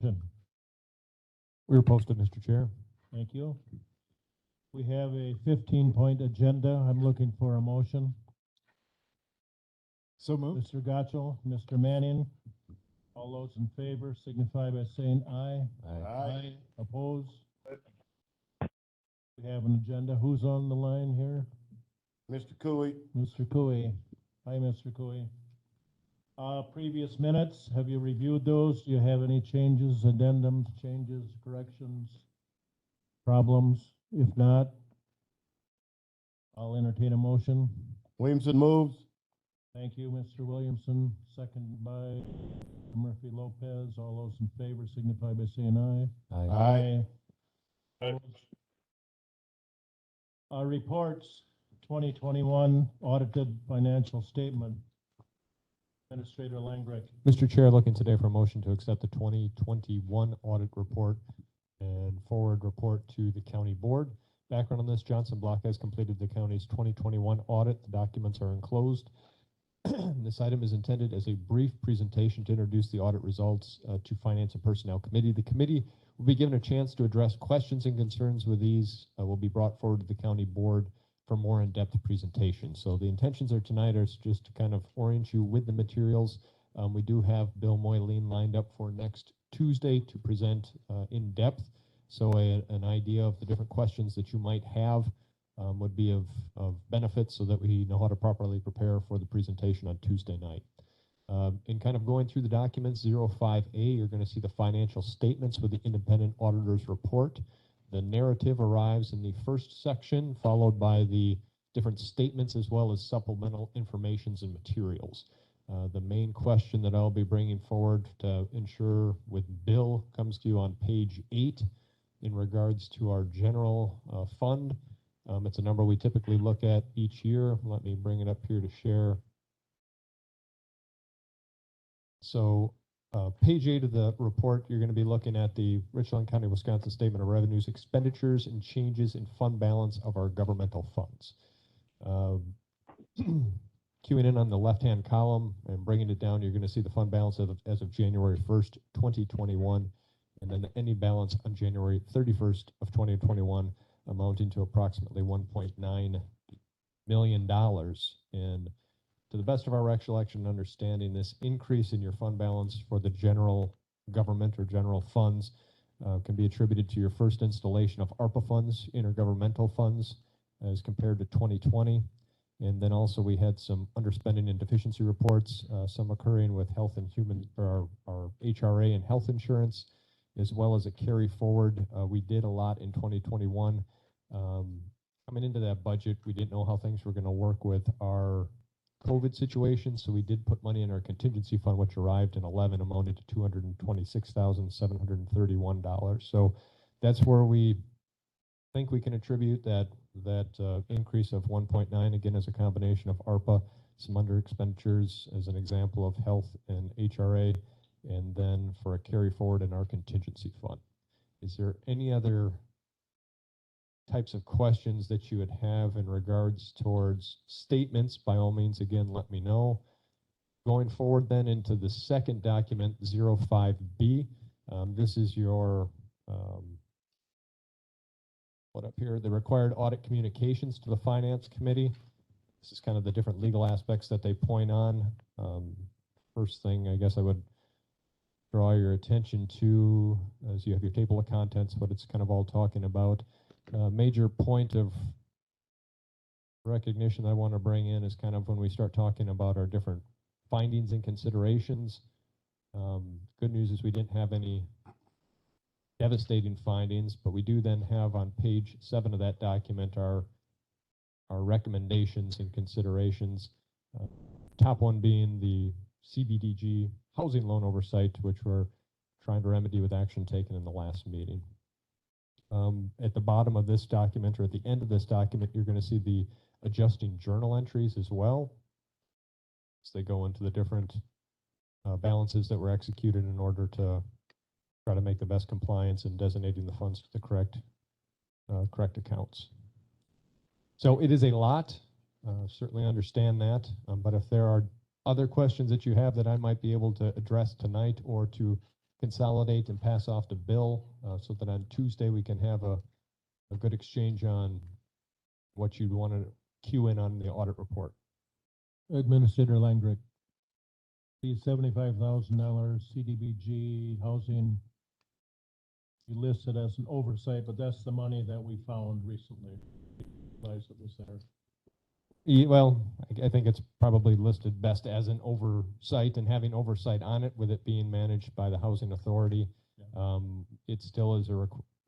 We were posted, Mr. Chair. Thank you. We have a 15-point agenda. I'm looking for a motion. So moved. Mr. Gotchel, Mr. Manning. All those in favor signify by saying aye. Aye. Oppose? We have an agenda. Who's on the line here? Mr. Cooley. Mr. Cooey. Hi, Mr. Cooey. Previous minutes, have you reviewed those? Do you have any changes, addendums, changes, corrections, problems? If not, I'll entertain a motion. Williamson moves. Thank you, Mr. Williamson. Second by Murphy Lopez. All those in favor signify by saying aye. Aye. Opposed? Reports, 2021 audited financial statement. Administrator Langrick. Mr. Chair, looking today for a motion to accept the 2021 audit report and forward report to the county board. Background on this, Johnson Block has completed the county's 2021 audit. The documents are enclosed. This item is intended as a brief presentation to introduce the audit results to Finance and Personnel Committee. The committee will be given a chance to address questions and concerns with these will be brought forward to the county board for more in-depth presentation. So the intentions are tonight are just to kind of orient you with the materials. We do have Bill Moyleen lined up for next Tuesday to present in depth. So an idea of the different questions that you might have would be of benefit so that we know how to properly prepare for the presentation on Tuesday night. In kind of going through the documents, 05A, you're going to see the financial statements with the independent auditor's report. The narrative arrives in the first section, followed by the different statements as well as supplemental informations and materials. The main question that I'll be bringing forward to ensure with Bill comes to you on page 8 in regards to our general fund. It's a number we typically look at each year. Let me bring it up here to share. So page 8 of the report, you're going to be looking at the Richland County, Wisconsin Statement of Revenues, Expenditures, and Changes in Fund Balance of our governmental funds. Queuing in on the left-hand column and bringing it down, you're going to see the fund balance as of January 1st, 2021, and then the ending balance on January 31st of 2021, amounting to approximately $1.9 million. And to the best of our recollection and understanding, this increase in your fund balance for the general government or general funds can be attributed to your first installation of ARPA funds, intergovernmental funds, as compared to 2020. And then also we had some underspending and deficiency reports, some occurring with health and human, or our HRA and health insurance, as well as a carry forward. We did a lot in 2021. Coming into that budget, we didn't know how things were going to work with our COVID situation, so we did put money in our contingency fund, which arrived in 11, amounted to $226,731. So that's where we think we can attribute that increase of 1.9, again, as a combination of ARPA, some under expenditures as an example of health and HRA, and then for a carry forward in our contingency fund. Is there any other types of questions that you would have in regards towards statements? By all means, again, let me know. Going forward then into the second document, 05B, this is your what up here, the required audit communications to the Finance Committee. This is kind of the different legal aspects that they point on. First thing, I guess I would draw your attention to, as you have your table of contents, what it's kind of all talking about. Major point of recognition I want to bring in is kind of when we start talking about our different findings and considerations. Good news is we didn't have any devastating findings, but we do then have on page 7 of that document our recommendations and considerations. Top one being the CBDG housing loan oversight, which we're trying to remedy with action taken in the last meeting. At the bottom of this document, or at the end of this document, you're going to see the adjusting journal entries as well. So they go into the different balances that were executed in order to try to make the best compliance and designating the funds to the correct accounts. So it is a lot, certainly understand that, but if there are other questions that you have that I might be able to address tonight or to consolidate and pass off to Bill, so that on Tuesday we can have a good exchange on what you'd want to cue in on the audit report. Administrator Langrick. The $75,000 CDBG housing, you listed as an oversight, but that's the money that we found recently. Realized it was there. Well, I think it's probably listed best as an oversight, and having oversight on it with it being managed by the housing authority. Yeah. It still is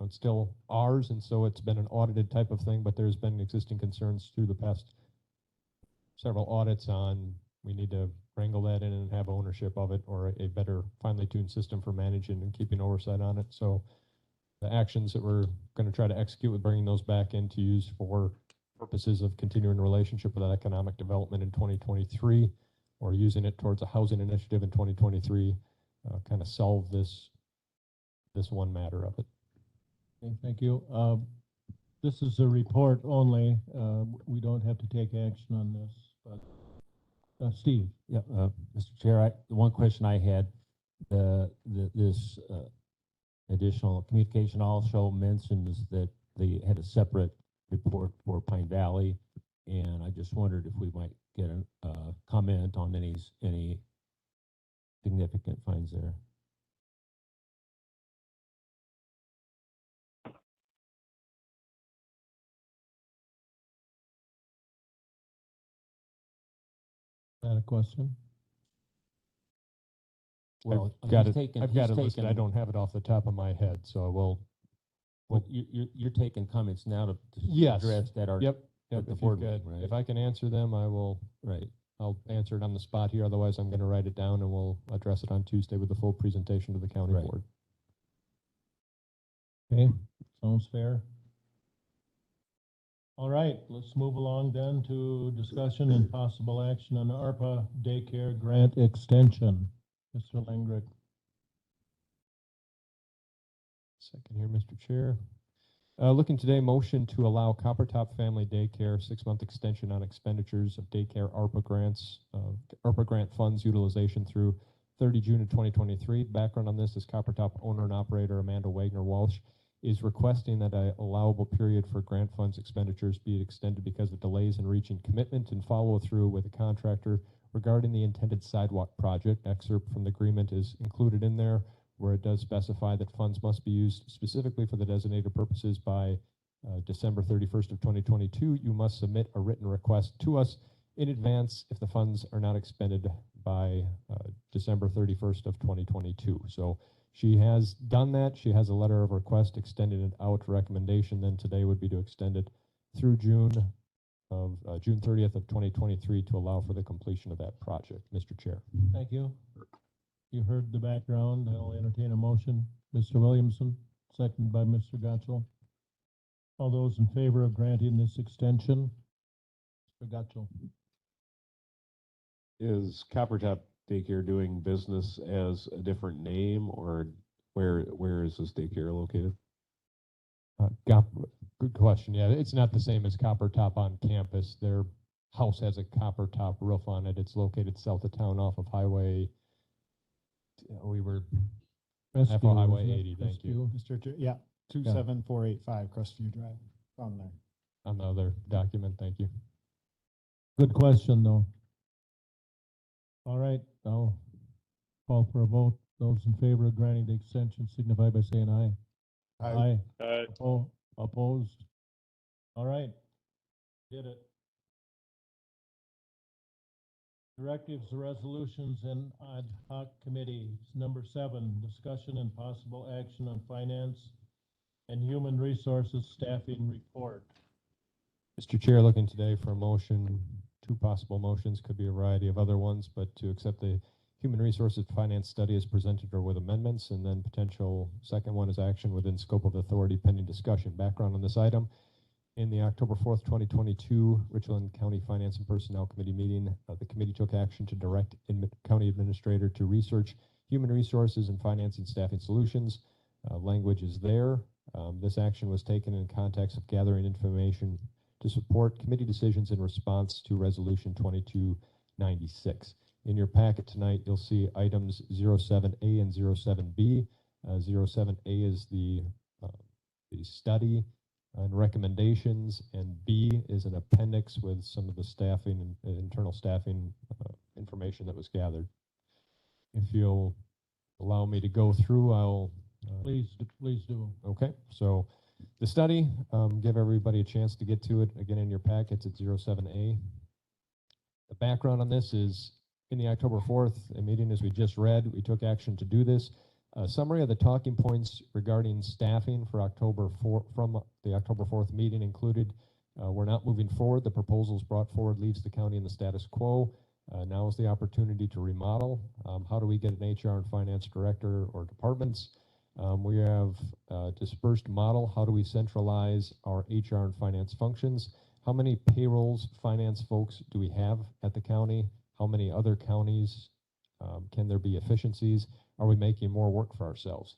it's still ours, and so it's been an audited type of thing, but there's been existing concerns through the past several audits on we need to wrangle that in and have ownership of it, or a better finely tuned system for managing and keeping oversight on it. So the actions that we're going to try to execute with bringing those back in to use for purposes of continuing the relationship with economic development in 2023, or using it towards a housing initiative in 2023, kind of solve this one matter of it. Okay, thank you. This is a report only. We don't have to take action on this, but Steve. Yeah, Mr. Chair, the one question I had, this additional communication also mentions that they had a separate report for Pine Valley, and I just wondered if we might get a comment on any significant finds there. Got a question? Well, I've got it he's listed. taken- I don't have it off the top of my head, so I will. Well, you're taking comments now to Yes. address that are Yep. at the If board you've got- meeting, right? If I can answer them, I will. Right. I'll answer it on the spot here. Otherwise, I'm going to write it down and we'll address it on Tuesday with the full presentation to the county Right. board. Okay, sounds fair. All right, let's move along then to discussion and possible action on the ARPA daycare grant extension. Mr. Langrick. Second here, Mr. Chair. Looking today, motion to allow Copper Top Family Daycare 6-month extension on expenditures of daycare ARPA grants, ARPA grant funds utilization through 30 June of 2023. Background on this is Copper Top owner and operator Amanda Wagner Walsh is requesting that a allowable period for grant funds expenditures be extended because of delays in reaching commitment and follow through with the contractor regarding the intended sidewalk project. Excerpt from the agreement is included in there, where it does specify that funds must be used specifically for the designated purposes by December 31st of 2022. You must submit a written request to us in advance if the funds are not expended by December 31st of 2022. So she has done that. She has a letter of request, extended it out. Recommendation then today would be to extend it through June 30th of 2023 to allow for the completion of that project. Mr. Chair. Thank you. You heard the background. I'll entertain a motion. Mr. Williamson, seconded by Mr. Gotchel. All those in favor of granting this extension? Mr. Gotchel. Is Copper Top Daycare doing business as a different name, or where is this daycare located? Good question. Yeah, it's not the same as Copper Top on campus. Their house has a copper top roof on it. It's located south of town off of Highway. We were Rescue, off of Highway isn't it? 80. Thank you. Rescue. Mr. Chair, yeah, 27485 Crestview Drive, on there. On the other document. Thank you. Good question, though. All right, I'll call for a vote. Those in favor of granting the extension signify by saying aye. Aye. Opposed? All right, did it. Directives, resolutions, and ad hoc committees. Number 7, discussion and possible action on finance and human resources staffing report. Mr. Chair, looking today for a motion. 2 possible motions, could be a variety of other ones, but to accept the Human Resources Finance Study as presented or with amendments, and then potential second one is action within scope of authority pending discussion. Background on this item: in the October 4th, 2022 Richland County Finance and Personnel Committee meeting, the committee took action to direct County Administrator to research human resources and financing staffing solutions. Language is there. This action was taken in context of gathering information to support committee decisions in response to Resolution 2296. In your packet tonight, you'll see items 07A and 07B. 07A is the study and recommendations, and B is an appendix with some of the staffing and internal staffing information that was gathered. If you'll allow me to go through, I'll Please do. okay, so the study, give everybody a chance to get to it. Again, in your packets, it's 07A. The background on this is in the October 4th meeting, as we just read, we took action to do this. A summary of the talking points regarding staffing for October 4 from the October 4th meeting included, we're not moving forward. The proposals brought forward leaves the county in the status quo. Now is the opportunity to remodel. How do we get an HR and finance director or departments? We have a dispersed model. How do we centralize our HR and finance functions? How many payrolls, finance folks do we have at the county? How many other counties? Can there be efficiencies? Are we making more work for ourselves?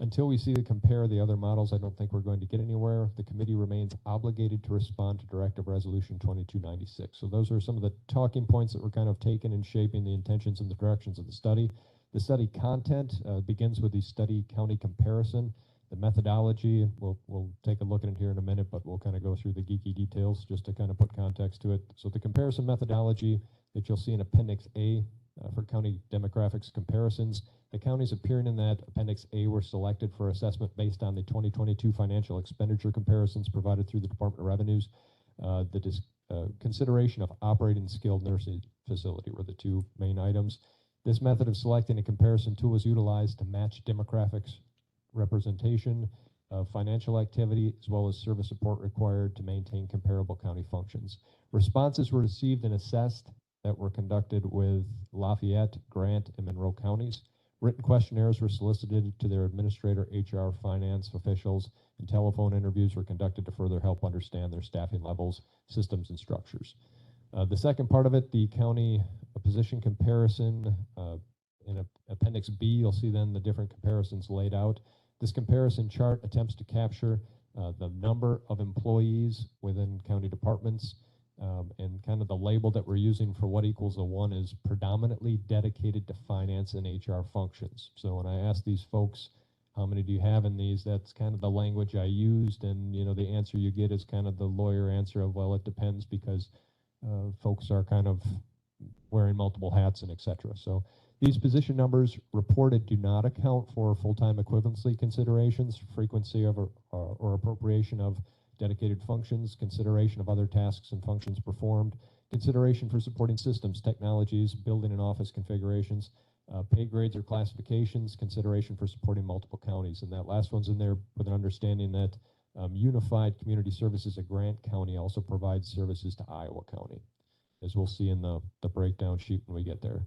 Until we see to compare the other models, I don't think we're going to get anywhere. The committee remains obligated to respond to Directive Resolution 2296. So those are some of the talking points that were kind of taken in shaping the intentions and the directions of the study. The study content begins with the study county comparison. The methodology, we'll take a look at it here in a minute, but we'll kind of go through the geeky details just to kind of put context to it. So the comparison methodology that you'll see in Appendix A for county demographics comparisons. The counties appearing in that Appendix A were selected for assessment based on the 2022 financial expenditure comparisons provided through the Department of Revenues. Consideration of operating skilled nursing facility were the two main items. This method of selecting a comparison tool was utilized to match demographics representation of financial activity as well as service support required to maintain comparable county functions. Responses were received and assessed that were conducted with Lafayette, Grant, and Monroe counties. Written questionnaires were solicited to their administrator, HR, finance officials, and telephone interviews were conducted to further help understand their staffing levels, systems, and structures. The second part of it, the county position comparison, in Appendix B, you'll see then the different comparisons laid out. This comparison chart attempts to capture the number of employees within county departments, and kind of the label that we're using for what equals a 1 is predominantly dedicated to finance and HR functions. So when I ask these folks, how many do you have in these, that's kind of the language I used, and you know the answer you get is kind of the lawyer answer of, well, it depends, because folks are kind of wearing multiple hats and etc. So these position numbers reported do not account for full-time equivalency considerations, frequency of or appropriation of dedicated functions, consideration of other tasks and functions performed, consideration for supporting systems, technologies, building and office configurations, pay grades or classifications, consideration for supporting multiple counties. And that last one's in there with an understanding that Unified Community Services of Grant County also provides services to Iowa County, as we'll see in the breakdown sheet when we get there.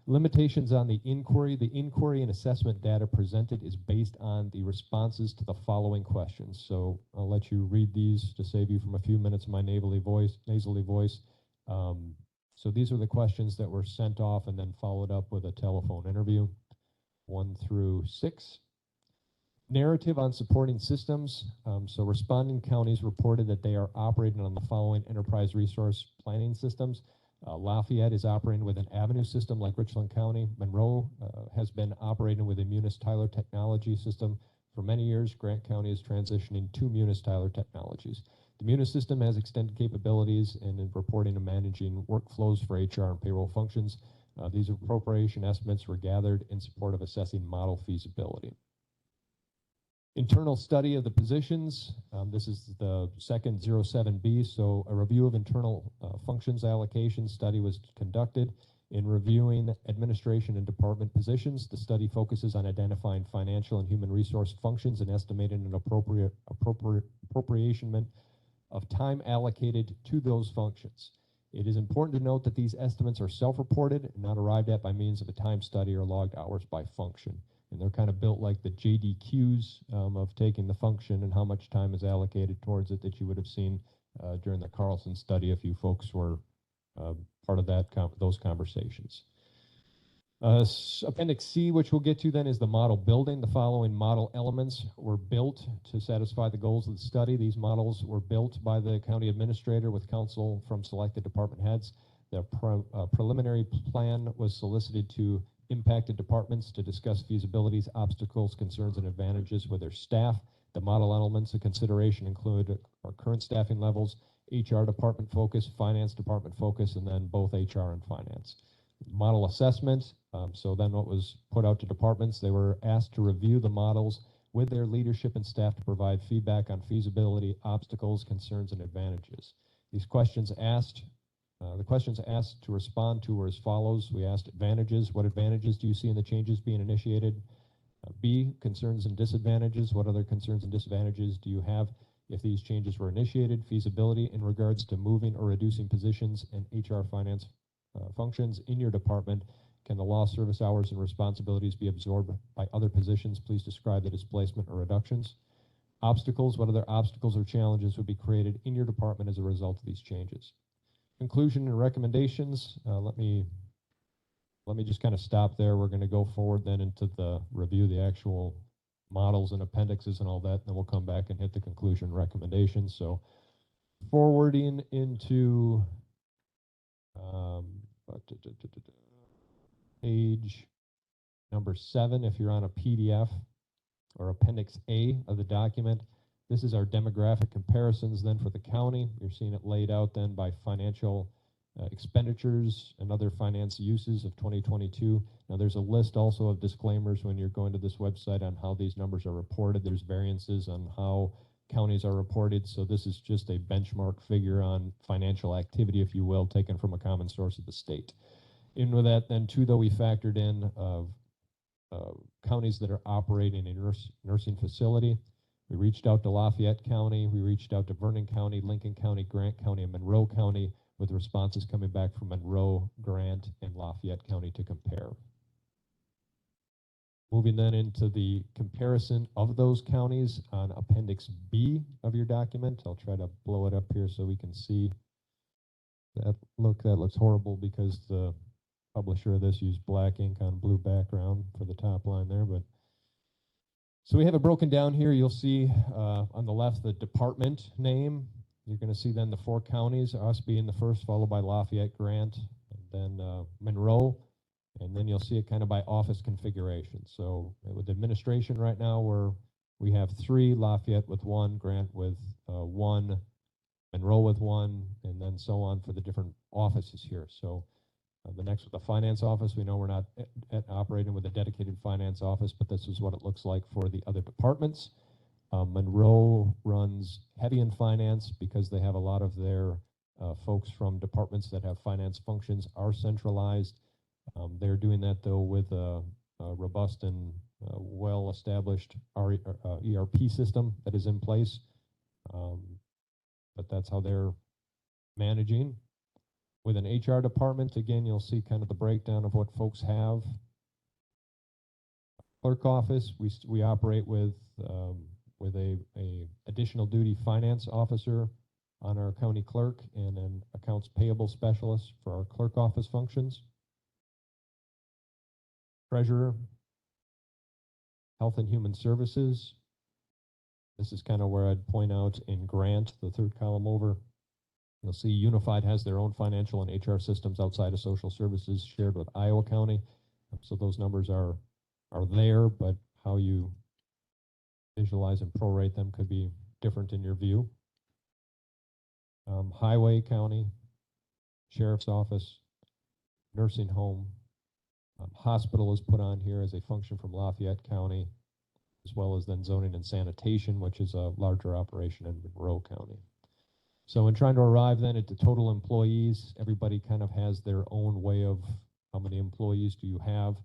Limitations on the inquiry. The inquiry and assessment data presented is based on the responses to the following questions. So I'll let you read these to save you from a few minutes of my nasally voice. So these are the questions that were sent off and then followed up with a telephone interview, 1 through 6. Narrative on supporting systems. So responding counties reported that they are operating on the following enterprise resource planning systems. Lafayette is operating with an Avenue system like Richland County. Monroe has been operating with a Munis Tyler technology system for many years. Grant County is transitioning to Munis Tyler technologies. The Munis system has extended capabilities in reporting and managing workflows for HR and payroll functions. These appropriation estimates were gathered in support of assessing model feasibility. Internal study of the positions. This is the second 07B. So a review of internal functions allocation study was conducted. In reviewing administration and department positions, the study focuses on identifying financial and human resource functions and estimating an appropriation of time allocated to those functions. It is important to note that these estimates are self-reported and not arrived at by means of a time study or logged hours by function. And they're kind of built like the JDQs of taking the function and how much time is allocated towards it that you would have seen during the Carlson study if you folks were part of that those conversations. Appendix C, which we'll get to then, is the model building. The following model elements were built to satisfy the goals of the study. These models were built by the county administrator with counsel from selected department heads. The preliminary plan was solicited to impacted departments to discuss feasibilities, obstacles, concerns, and advantages with their staff. The model elements of consideration include our current staffing levels, HR department focus, finance department focus, and then both HR and finance. Model assessment, so then what was put out to departments, they were asked to review the models with their leadership and staff to provide feedback on feasibility, obstacles, concerns, and advantages. These questions asked, the questions asked to respond to were as follows. We asked advantages. What advantages do you see in the changes being initiated? B, concerns and disadvantages. What other concerns and disadvantages do you have if these changes were initiated? Feasibility in regards to moving or reducing positions and HR finance functions in your department. Can the law service hours and responsibilities be absorbed by other positions? Please describe the displacement or reductions. Obstacles. What other obstacles or challenges would be created in your department as a result of these changes? Conclusion and recommendations. Let me just kind of stop there. We're going to go forward then into the review, the actual models and appendixes and all that. Then we'll come back and hit the conclusion and recommendations. So forwarding into page number 7, if you're on a PDF or Appendix A of the document. This is our demographic comparisons then for the county. You're seeing it laid out then by financial expenditures and other finance uses of 2022. Now there's a list also of disclaimers when you're going to this website on how these numbers are reported. There's variances on how counties are reported. So this is just a benchmark figure on financial activity, if you will, taken from a common source of the state. In with that then too, though, we factored in counties that are operating a nursing facility. We reached out to Lafayette County, we reached out to Vernon County, Lincoln County, Grant County, and Monroe County, with responses coming back from Monroe, Grant, and Lafayette County to compare. Moving then into the comparison of those counties on Appendix B of your document. I'll try to blow it up here so we can see that. That looks horrible because the publisher of this used black ink on blue background for the top line there, but so we have it broken down here. You'll see on the left the department name. You're going to see then the 4 counties, us being the first, followed by Lafayette, Grant, and then Monroe, and then you'll see it kind of by office configuration. So with administration right now, we have 3, Lafayette with 1, Grant with 1, Monroe with 1, and then so on for the different offices here. So the next with the finance office, we know we're not operating with a dedicated finance office, but this is what it looks like for the other departments. Monroe runs heavy in finance because they have a lot of their folks from departments that have finance functions are centralized. They're doing that though with a robust and well-established ERP system that is in place. But that's how they're managing. With an HR department, again, you'll see kind of the breakdown of what folks have. Clerk office, we operate with a additional duty finance officer on our county clerk and an accounts payable specialist for our clerk office functions. Treasurer, health and human services. This is kind of where I'd point out in Grant, the 3rd column over. You'll see Unified has their own financial and HR systems outside of social services shared with Iowa County. So those numbers are there, but how you visualize and prorate them could be different in your view. Highway County, Sheriff's Office, Nursing Home, Hospital is put on here as a function from Lafayette County, as well as then Zoning and Sanitation, which is a larger operation in Monroe County. So in trying to arrive then at the total employees, everybody kind of has their own way of how many employees do you have.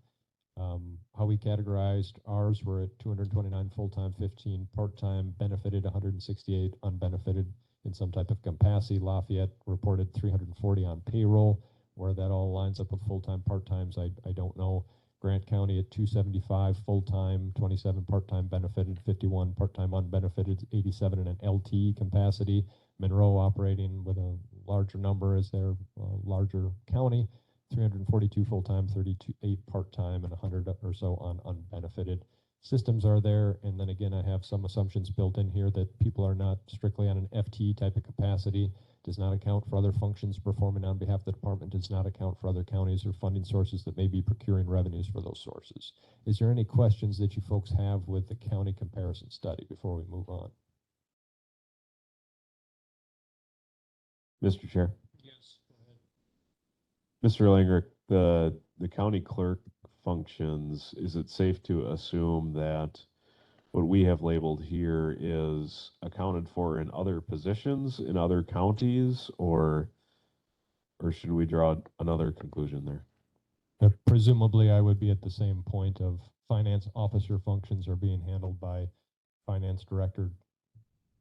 How we categorized ours, we're at 229 full-time, 15 part-time, benefited 168 unbenefited in some type of capacity. Lafayette reported 340 on payroll. Where that all lines up with full-time, part-times, I don't know. Grant County at 275 full-time, 27 part-time benefited, 51 part-time unbenefited, 87 in an LT capacity. Monroe operating with a larger number as their larger county, 342 full-time, 38 part-time, and 100 or so on unbenefited. systems are there, and then again, I have some assumptions built in here that people are not strictly on an FTE type of capacity, does not account for other functions performing on behalf of the department, does not account for other counties or funding sources that may be procuring revenues for those sources. Is there any questions that you folks have with the county comparison study before we move on? Mr. Chair. Yes. Mr. Langrick, the county clerk functions, is it safe to assume that what we have labeled here is accounted for in other positions in other counties, or should we draw another conclusion there? Presumably, I would be at the same point of finance officer functions are being handled by finance director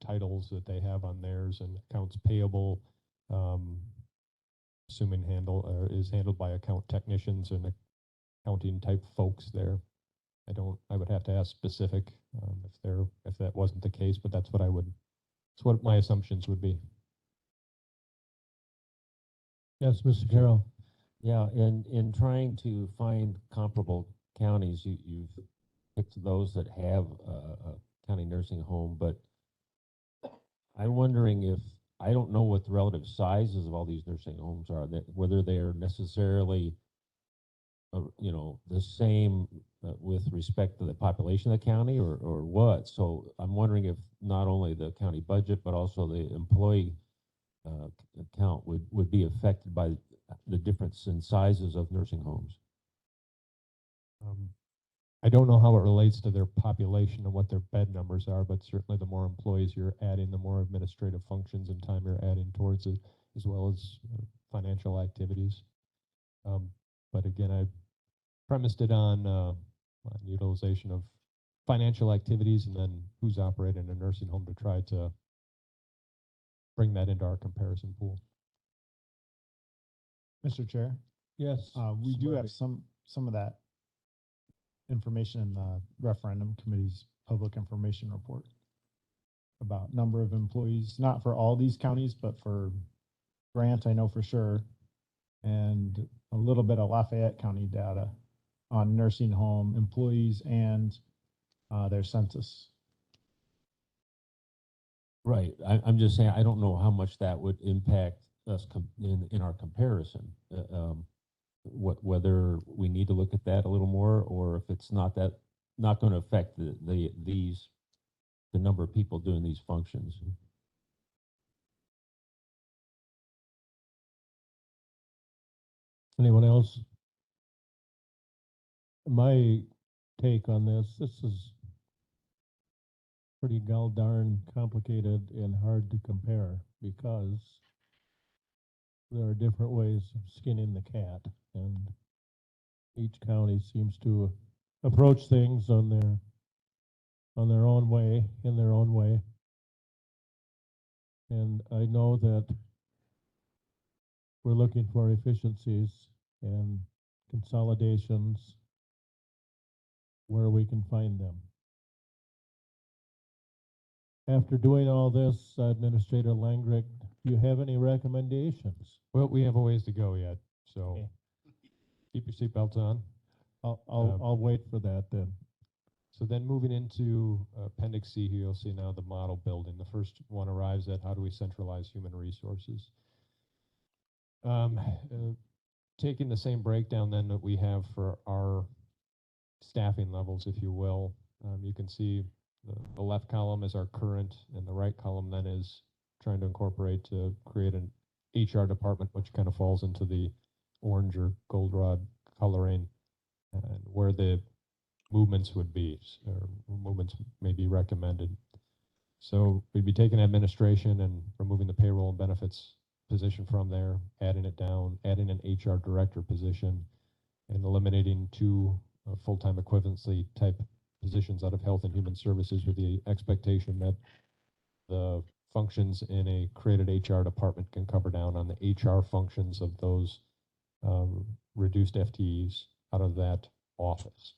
titles that they have on theirs, and accounts payable, assuming is handled by account technicians and accounting type folks there. I would have to ask specific if that wasn't the case, but that's what my assumptions would be. Yes, Mr. Carroll. Yeah, and in trying to find comparable counties, you've picked those that have a county nursing home, but I'm wondering if, I don't know what the relative sizes of all these nursing homes are, whether they are necessarily, the same with respect to the population of the county or what. So I'm wondering if not only the county budget, but also the employee count would be affected by the difference in sizes of nursing homes. I don't know how it relates to their population and what their bed numbers are, but certainly the more employees you're adding, the more administrative functions and time you're adding towards it, as well as financial activities. But again, I premised it on utilization of financial activities and then who's operating a nursing home to try to bring that into our comparison pool. Mr. Chair, Yes. we do have some of that information in the referendum committee's public information report about number of employees, not for all these counties, but for Grant, I know for sure, and a little bit of Lafayette County data on nursing home employees and their census. Right. I'm just saying, I don't know how much that would impact us in our comparison. Whether we need to look at that a little more, or if it's not going to affect the number of people doing these functions. Anyone else? My take on this is pretty darn complicated and hard to compare because there are different ways of skinning the cat, and each county seems to approach things on their own way, in their own way. And I know that we're looking for efficiencies and consolidations where we can find them. After doing all this, Administrator Langrick, do you have any recommendations? Well, we have a ways to go yet, so Okay. keep your seatbelts on. I'll wait for that then. So then moving into Appendix C here, you'll see now the model building. The first one arrives at how do we centralize human resources. Taking the same breakdown then that we have for our staffing levels, if you will, you can see the left column is our current, and the right column then is trying to incorporate to create an HR department, which kind of falls into the orange or goldenrod coloring, and where the movements would be, or movements may be recommended. So we'd be taking administration and removing the payroll and benefits position from there, adding it down, adding an HR director position, and eliminating two full-time equivalency type positions out of health and human services, with the expectation that the functions in a created HR department can cover down on the HR functions of those reduced FTEs out of that office.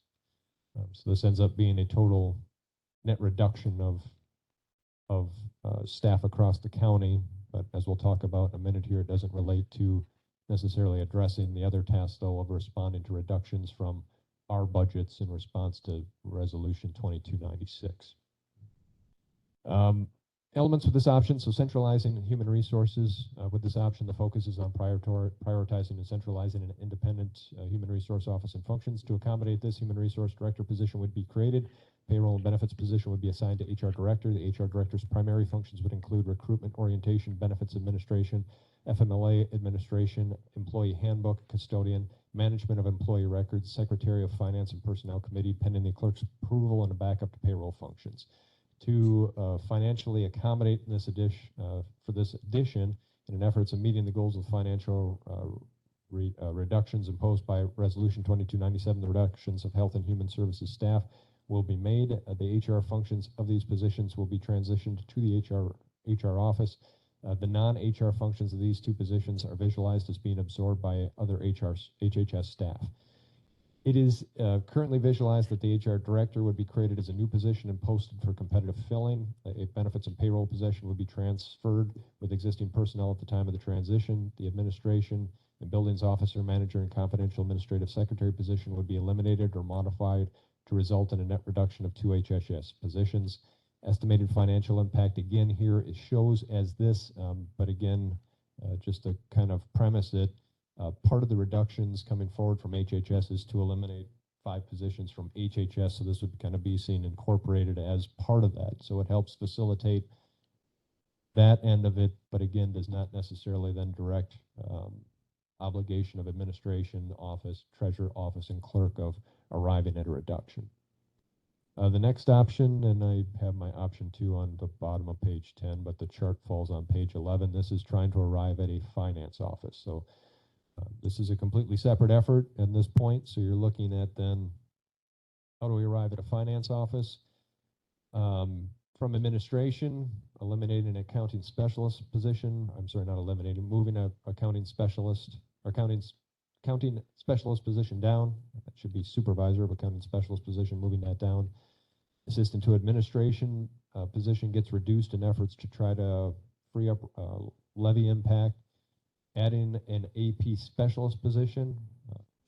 So this ends up being a total net reduction of staff across the county, but as we'll talk about in a minute here, it doesn't relate to necessarily addressing the other task, though, of responding to reductions from our budgets in response to Resolution 2296. Elements with this option, so centralizing human resources. With this option, the focus is on prioritizing and centralizing an independent human resource office and functions. To accommodate this, human resource director position would be created. Payroll and benefits position would be assigned to HR director. The HR director's primary functions would include recruitment, orientation, benefits administration, FMLA administration, employee handbook, custodian, management of employee records, secretary of finance and personnel committee, pending the clerk's approval and a backup to payroll functions. To financially accommodate this for this addition, in an effort of meeting the goals of financial reductions imposed by Resolution 2297, the reductions of health and human services staff will be made. The HR functions of these positions will be transitioned to the HR office. The non-HR functions of these two positions are visualized as being absorbed by other HHS staff. It is currently visualized that the HR director would be created as a new position and posted for competitive filling. A benefits and payroll position would be transferred with existing personnel at the time of the transition. The administration and buildings officer, manager, and confidential administrative secretary position would be eliminated or modified to result in a net reduction of 2 HHS positions. Estimated financial impact, again, here it shows as this, but again, just to kind of premise it, part of the reductions coming forward from HHS is to eliminate 5 positions from HHS, so this would kind of be seen incorporated as part of that. So it helps facilitate that end of it, but again, does not necessarily then direct obligation of administration office, treasurer office, and clerk of arriving at a reduction. The next option, and I have my option 2 on the bottom of page 10, but the chart falls on page 11. This is trying to arrive at a finance office. So this is a completely separate effort at this point. So you're looking at then, how do we arrive at a finance office? From administration, eliminating an accounting specialist position. I'm sorry, not eliminating, moving a accounting specialist, or accounting specialist position down. That should be supervisor of accounting specialist position, moving that down. Assistant to administration position gets reduced in efforts to try to free up levy impact. Adding an AP specialist position,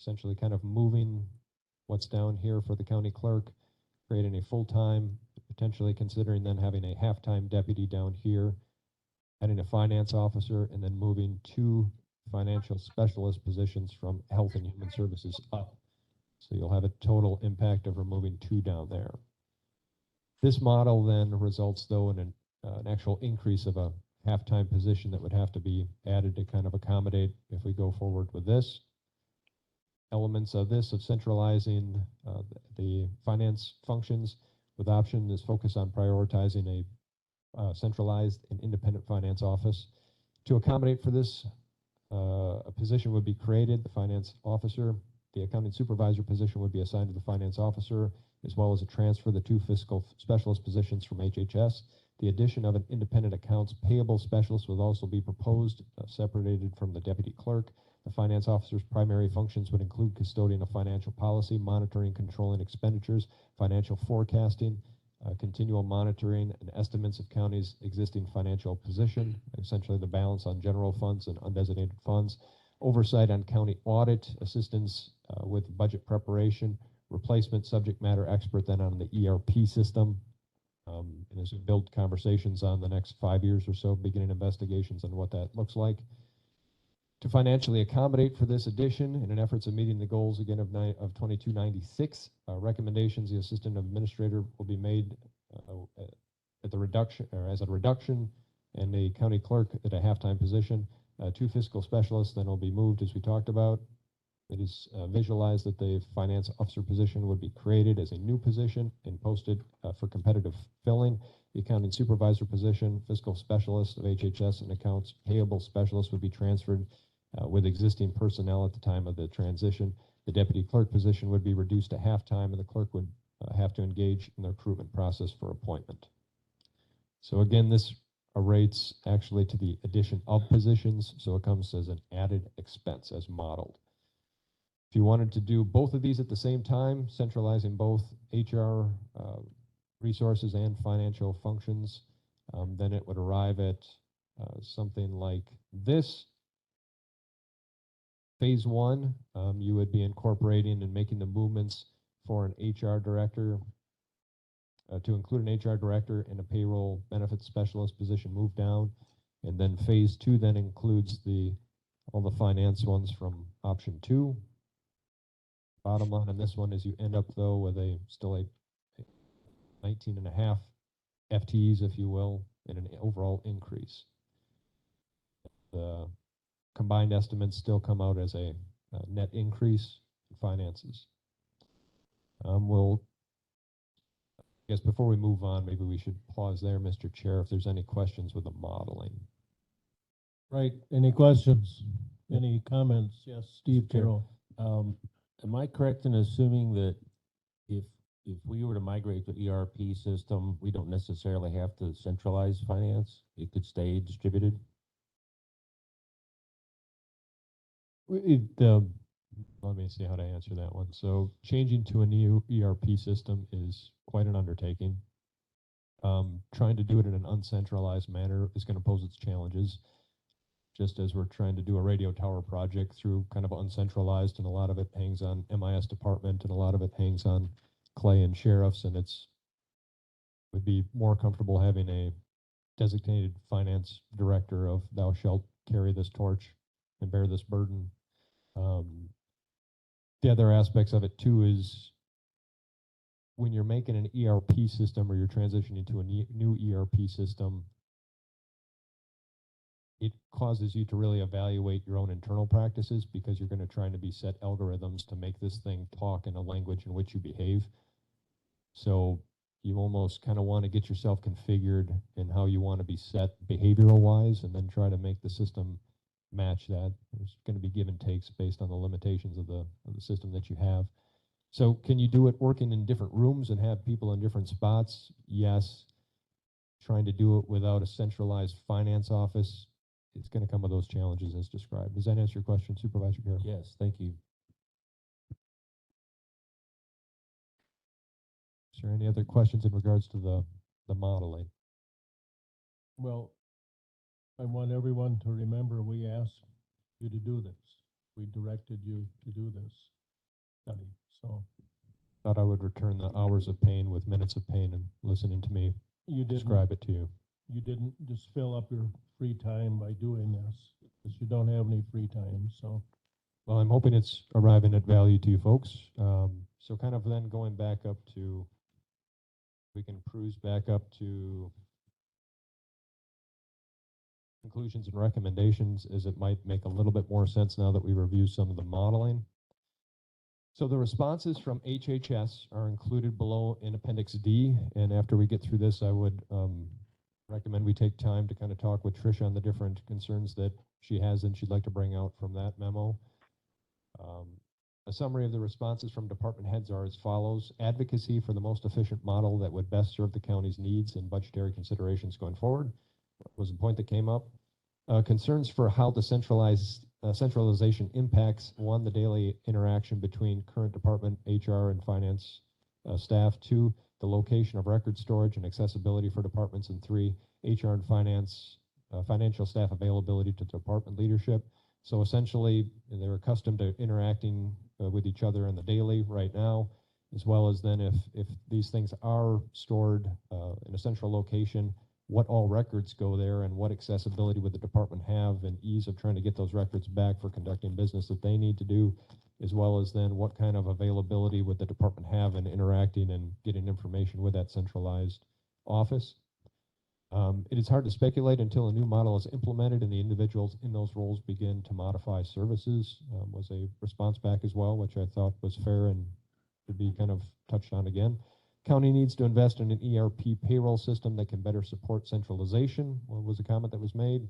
essentially kind of moving what's down here for the county clerk, creating a full-time, potentially considering then having a half-time deputy down here, adding a finance officer, and then moving 2 financial specialist positions from health and human services up. So you'll have a total impact of removing 2 down there. This model then results, though, in an actual increase of a half-time position that would have to be added to kind of accommodate if we go forward with this. Elements of this, of centralizing the finance functions with option, is focus on prioritizing a centralized and independent finance office. To accommodate for this, a position would be created, the finance officer. The accounting supervisor position would be assigned to the finance officer, as well as a transfer of the 2 fiscal specialist positions from HHS. The addition of an independent accounts payable specialist would also be proposed, separated from the deputy clerk. The finance officer's primary functions would include custodian of financial policy, monitoring, controlling expenditures, financial forecasting, continual monitoring and estimates of county's existing financial position, essentially the balance on general funds and undesignated funds, oversight on county audit, assistance with budget preparation, replacement subject matter expert then on the ERP system, and as we build conversations on the next 5 years or so, beginning investigations on what that looks like. To financially accommodate for this addition, in an effort of meeting the goals again of 2296, recommendations, the assistant administrator will be made at the reduction, or as a reduction, and the county clerk at a half-time position. 2 fiscal specialists then will be moved, as we talked about. It is visualized that the finance officer position would be created as a new position and posted for competitive filling. The accounting supervisor position, fiscal specialist of HHS, and accounts payable specialist would be transferred with existing personnel at the time of the transition. The deputy clerk position would be reduced to half-time, and the clerk would have to engage in the recruitment process for appointment. So again, this rates actually to the addition of positions, so it comes as an added expense as modeled. If you wanted to do both of these at the same time, centralizing both HR resources and financial functions, then it would arrive at something like this. Phase one, you would be incorporating and making the movements for an HR director, to include an HR director and a payroll benefits specialist position move down. And then phase two then includes all the finance ones from option two. Bottom line on this one is you end up though with still a 19.5 FTEs, if you will, and an overall increase. The combined estimates still come out as a net increase in finances. I guess before we move on, maybe we should pause there, Mr. Chair, if there's any questions with the modeling. Right, any questions? Any comments? Yes, Steve Chair. Carroll. Am I correct in assuming that if we were to migrate to ERP system, we don't necessarily have to centralize finance? It could stay distributed? Let me see how to answer that one. So changing to a new ERP system is quite an undertaking. Trying to do it in an uncentralized manner is going to pose its challenges, just as we're trying to do a radio tower project through kind of uncentralized, and a lot of it hangs on MIS department and a lot of it hangs on Clay and sheriffs, and would be more comfortable having a designated finance director of thou shalt carry this torch and bear this burden. The other aspects of it too is when you're making an ERP system or you're transitioning to a new ERP system, it causes you to really evaluate your own internal practices, because you're going to try to be set algorithms to make this thing talk in a language in which you behave. So you almost kind of want to get yourself configured in how you want to be set behavioral wise, and then try to make the system match that. There's going to be give and takes based on the limitations of the system that you have. So can you do it working in different rooms and have people in different spots? Yes. Trying to do it without a centralized finance office, it's going to come with those challenges as described. Does that answer your question, Supervisor Carroll? Yes, thank you. Is there any other questions in regards to the modeling? Well, I want everyone to remember we asked you to do this. We directed you to do this study, so. Thought I would return the hours of pain with minutes of pain and listening to me You didn't, describe it to you. you didn't just fill up your free time by doing this, because you don't have any free time, so. Well, I'm hoping it's arriving at value to you folks. So kind of then going back up to, we can cruise back up to conclusions and recommendations, as it might make a little bit more sense now that we reviewed some of the modeling. So the responses from HHS are included below in Appendix D, and after we get through this, I would recommend we take time to kind of talk with Tricia on the different concerns that she has and she'd like to bring out from that memo. A summary of the responses from department heads are as follows: advocacy for the most efficient model that would best serve the county's needs and budgetary considerations going forward was a point that came up. Concerns for how the centralization impacts, one, the daily interaction between current department, HR, and finance staff; two, the location of record storage and accessibility for departments; and three, HR and financial staff availability to department leadership. So essentially, they're accustomed to interacting with each other in the daily right now, as well as then if these things are stored in a central location, what all records go there and what accessibility would the department have and ease of trying to get those records back for conducting business that they need to do, as well as then what kind of availability would the department have in interacting and getting information with that centralized office. It is hard to speculate until a new model is implemented and the individuals in those roles begin to modify services, was a response back as well, which I thought was fair and should be kind of touched on again. County needs to invest in an ERP payroll system that can better support centralization, was a comment that was made.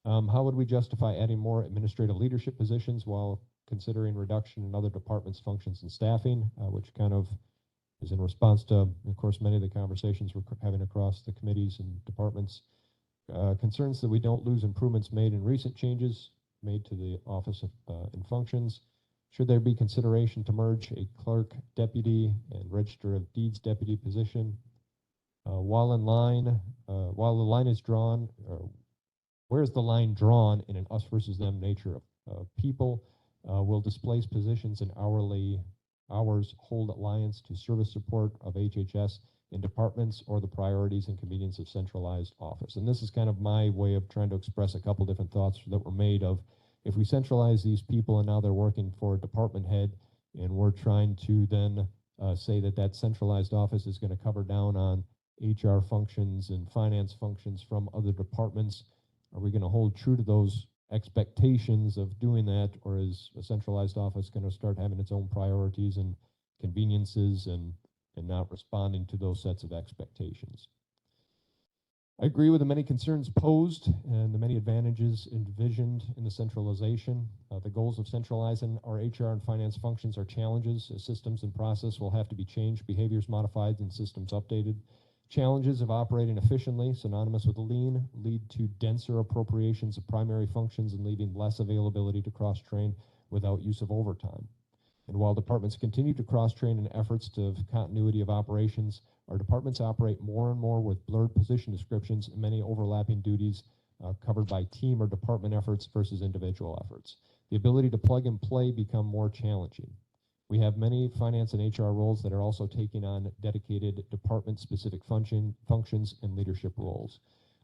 How would we justify adding more administrative leadership positions while considering reduction in other departments' functions and staffing, which kind of is in response to, of course, many of the conversations we're having across the committees and departments. Concerns that we don't lose improvements made in recent changes made to the Office of and Functions. Should there be consideration to merge a clerk deputy and register of deeds deputy position? While the line is drawn, where is the line drawn in an us versus them nature of people? will displace positions in hourly hours, hold alliance to service support of HHS in departments or the priorities and convenience of centralized office. And this is kind of my way of trying to express a couple different thoughts that were made of, if we centralize these people and now they're working for a department head, and we're trying to then say that that centralized office is going to cover down on HR functions and finance functions from other departments, are we going to hold true to those expectations of doing that, or is a centralized office going to start having its own priorities and conveniences and not responding to those sets of expectations? I agree with the many concerns posed and the many advantages envisioned in the centralization. The goals of centralizing our HR and finance functions are challenges, as systems and process will have to be changed, behaviors modified, and systems updated. Challenges of operating efficiently, synonymous with lean, lead to denser appropriations of primary functions and leaving less availability to cross-train without use of overtime. And while departments continue to cross-train in efforts to continuity of operations, our departments operate more and more with blurred position descriptions and many overlapping duties covered by team or department efforts versus individual efforts. The ability to plug and play become more challenging. We have many finance and HR roles that are also taking on dedicated department-specific functions and leadership roles.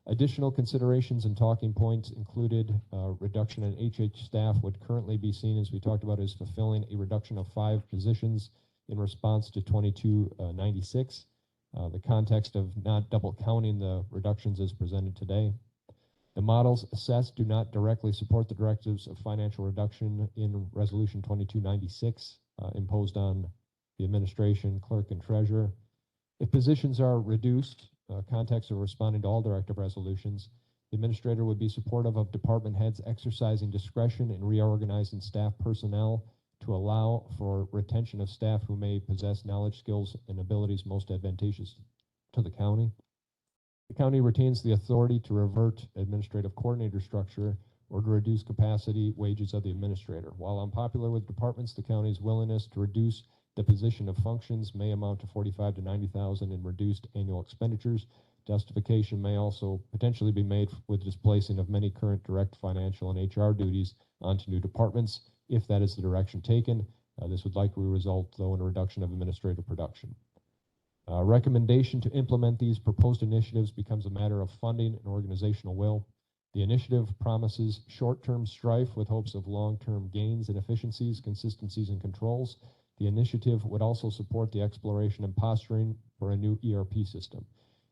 Additional considerations and talking points included reduction in HH staff would currently be seen, as we talked about, as fulfilling a reduction of 5 positions in response to 2296. The context of not double counting the reductions as presented today. The models assessed do not directly support the directives of financial reduction in Resolution 2296 imposed on the administration, clerk, and treasurer. If positions are reduced, context of responding to all directive resolutions, the administrator would be supportive of department heads exercising discretion in reorganizing staff personnel to allow for retention of staff who may possess knowledge, skills, and abilities most advantageous to the county. The county retains the authority to revert administrative coordinator structure or to reduce capacity wages of the administrator. While unpopular with departments, the county's willingness to reduce the position of functions may amount to $45,000 to $90,000 in reduced annual expenditures. Justification may also potentially be made with displacing of many current direct financial and HR duties onto new departments. If that is the direction taken, this would likely result, though, in a reduction of administrative production. Recommendation to implement these proposed initiatives becomes a matter of funding and organizational will. The initiative promises short-term strife with hopes of long-term gains and efficiencies, consistencies, and controls. The initiative would also support the exploration and posturing for a new ERP system.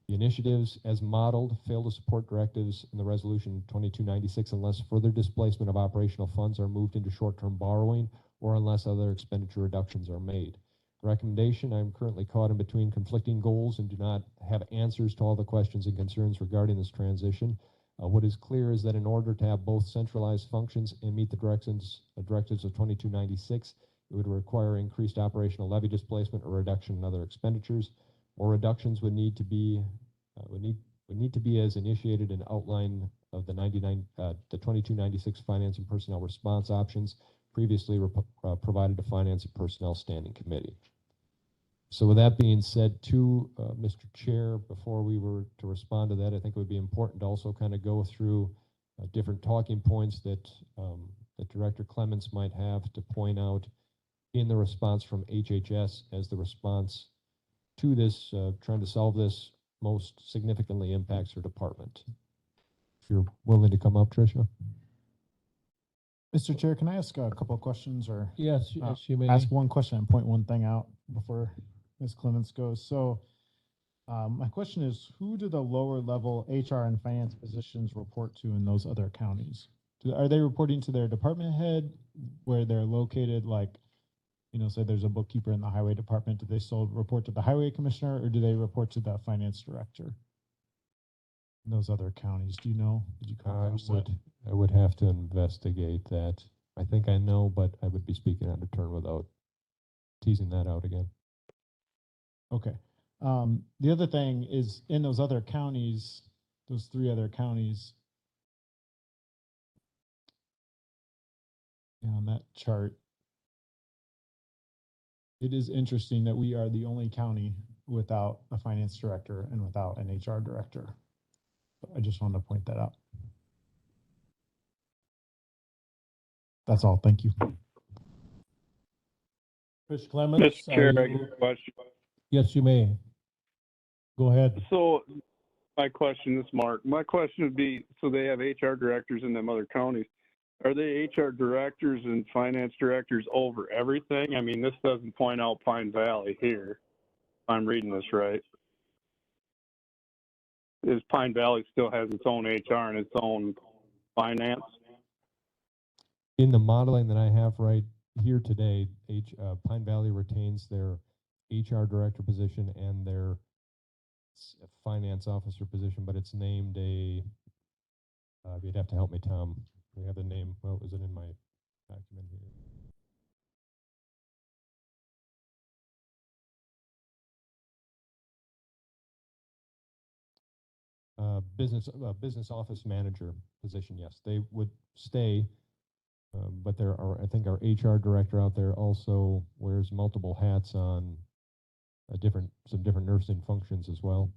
The initiatives, as modeled, fail to support directives in the Resolution 2296 unless further displacement of operational funds are moved into short-term borrowing or unless other expenditure reductions are made. Recommendation: I'm currently caught in between conflicting goals and do not have answers to all the questions and concerns regarding this transition. What is clear is that in order to have both centralized functions and meet the directives of 2296, it would require increased operational levy displacement or reduction in other expenditures. Or reductions would need to be as initiated and outline of the 2296 Finance and Personnel Response options previously provided to Finance and Personnel Standing Committee. So with that being said, too, Mr. Chair, before we were to respond to that, I think it would be important to also kind of go through different talking points that Director Clements might have to point out in the response from HHS as the response to this, trying to solve this most significantly impacts her department. If you're willing to come up, Tricia. Mr. Chair, can I ask a couple of questions, or Yes, yes, you may. ask one question and point one thing out before Ms. Clements goes? So my question is, who do the lower level HR and finance positions report to in those other counties? Are they reporting to their department head where they're located? Like, you know, say there's a bookkeeper in the highway department. Do they still report to the highway commissioner, or do they report to the finance director in those other counties? Do you know? Did you come across that? I would have to investigate that. I think I know, but I would be speaking out of turn without teasing that out again. Okay. The other thing is, in those other counties, those 3 other counties, on that chart, it is interesting that we are the only county without a finance director and without an HR director. I just wanted to point that out. That's all. Thank you. Chris Clements, Mr. Chair, are I you- got a question. Yes, you may. Go ahead. So my question is, Mark, my question would be, so they have HR directors in them other counties. Are they HR directors and finance directors over everything? I mean, this doesn't point out Pine Valley here. If I'm reading this right. Is Pine Valley still has its own HR and its own finance? In the modeling that I have right here today, Pine Valley retains their HR director position and their finance officer position, but it's named you'd have to help me, Tom. We have the name. Well, was it in my document here? Business office manager position. Yes, they would stay, but there are. I think our HR director out there also wears multiple hats on some different nursing functions as well.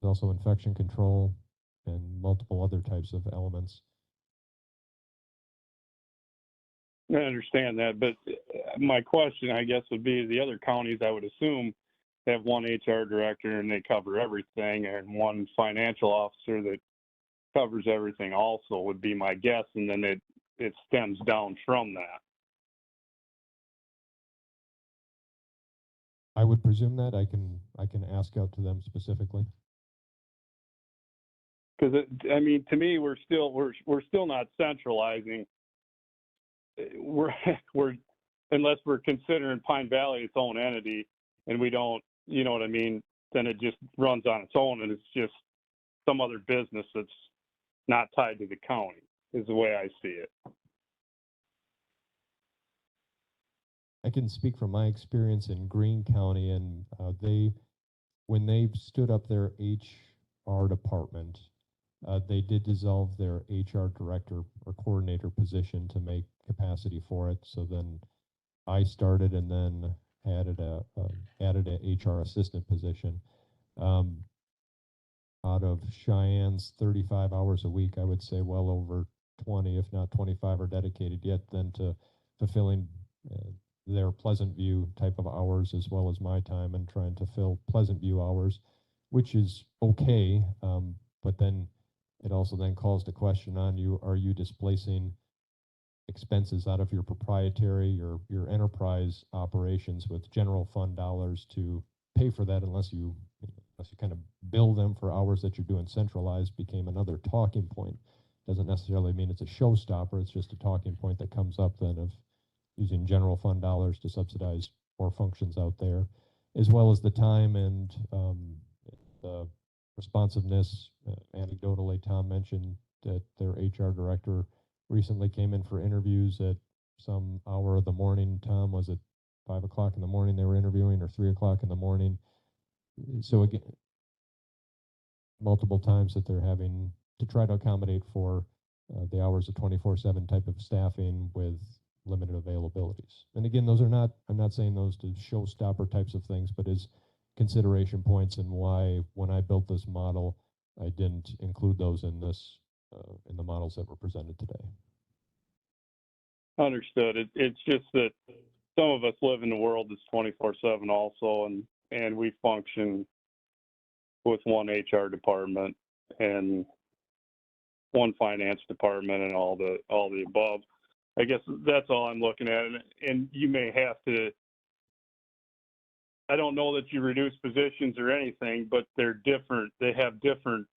There's also infection control and multiple other types of elements. I understand that, but my question, I guess, would be the other counties, I would assume, have one HR director and they cover everything, and one financial officer that covers everything also would be my guess, and then it stems down from that. I would presume that I can ask out to them specifically. Because I mean, to me, we're still not centralizing. We're unless we're considering Pine Valley its own entity, and we don't, you know what I mean? Then it just runs on its own, and it's just some other business that's not tied to the county. Is the way I see it. I can speak from my experience in Greene County, and when they stood up their HR department, they did dissolve their HR director or coordinator position to make capacity for it. So then I started and then added a HR assistant position. Out of Cheyenne's 35 hours a week, I would say well over 20, if not 25, are dedicated yet then to fulfilling their Pleasant View type of hours, as well as my time and trying to fill Pleasant View hours, which is okay. But then it also then calls the question on you, are you displacing expenses out of your proprietary, your enterprise operations with general fund dollars to pay for that, unless you kind of bill them for hours that you're doing centralized, became another talking point. Doesn't necessarily mean it's a showstopper, it's just a talking point that comes up then of using general fund dollars to subsidize more functions out there, as well as the time and the responsiveness. Anecdotally, Tom mentioned that their HR director recently came in for interviews at some hour of the morning. Tom, was it 5 o'clock in the morning they were interviewing, or 3 o'clock in the morning? So again, multiple times that they're having to try to accommodate for the hours of 24/7 type of staffing with limited availabilities. And again, those are not, I'm not saying those to showstopper types of things, but as consideration points, and why when I built this model, I didn't include those in this, in the models that were presented today. Understood. It's just that some of us live in a world that's 24/7 also, and we function with one HR department and one finance department and all the above. I guess that's all I'm looking at, and you may have to. I don't know that you reduce positions or anything, but they're different. They have different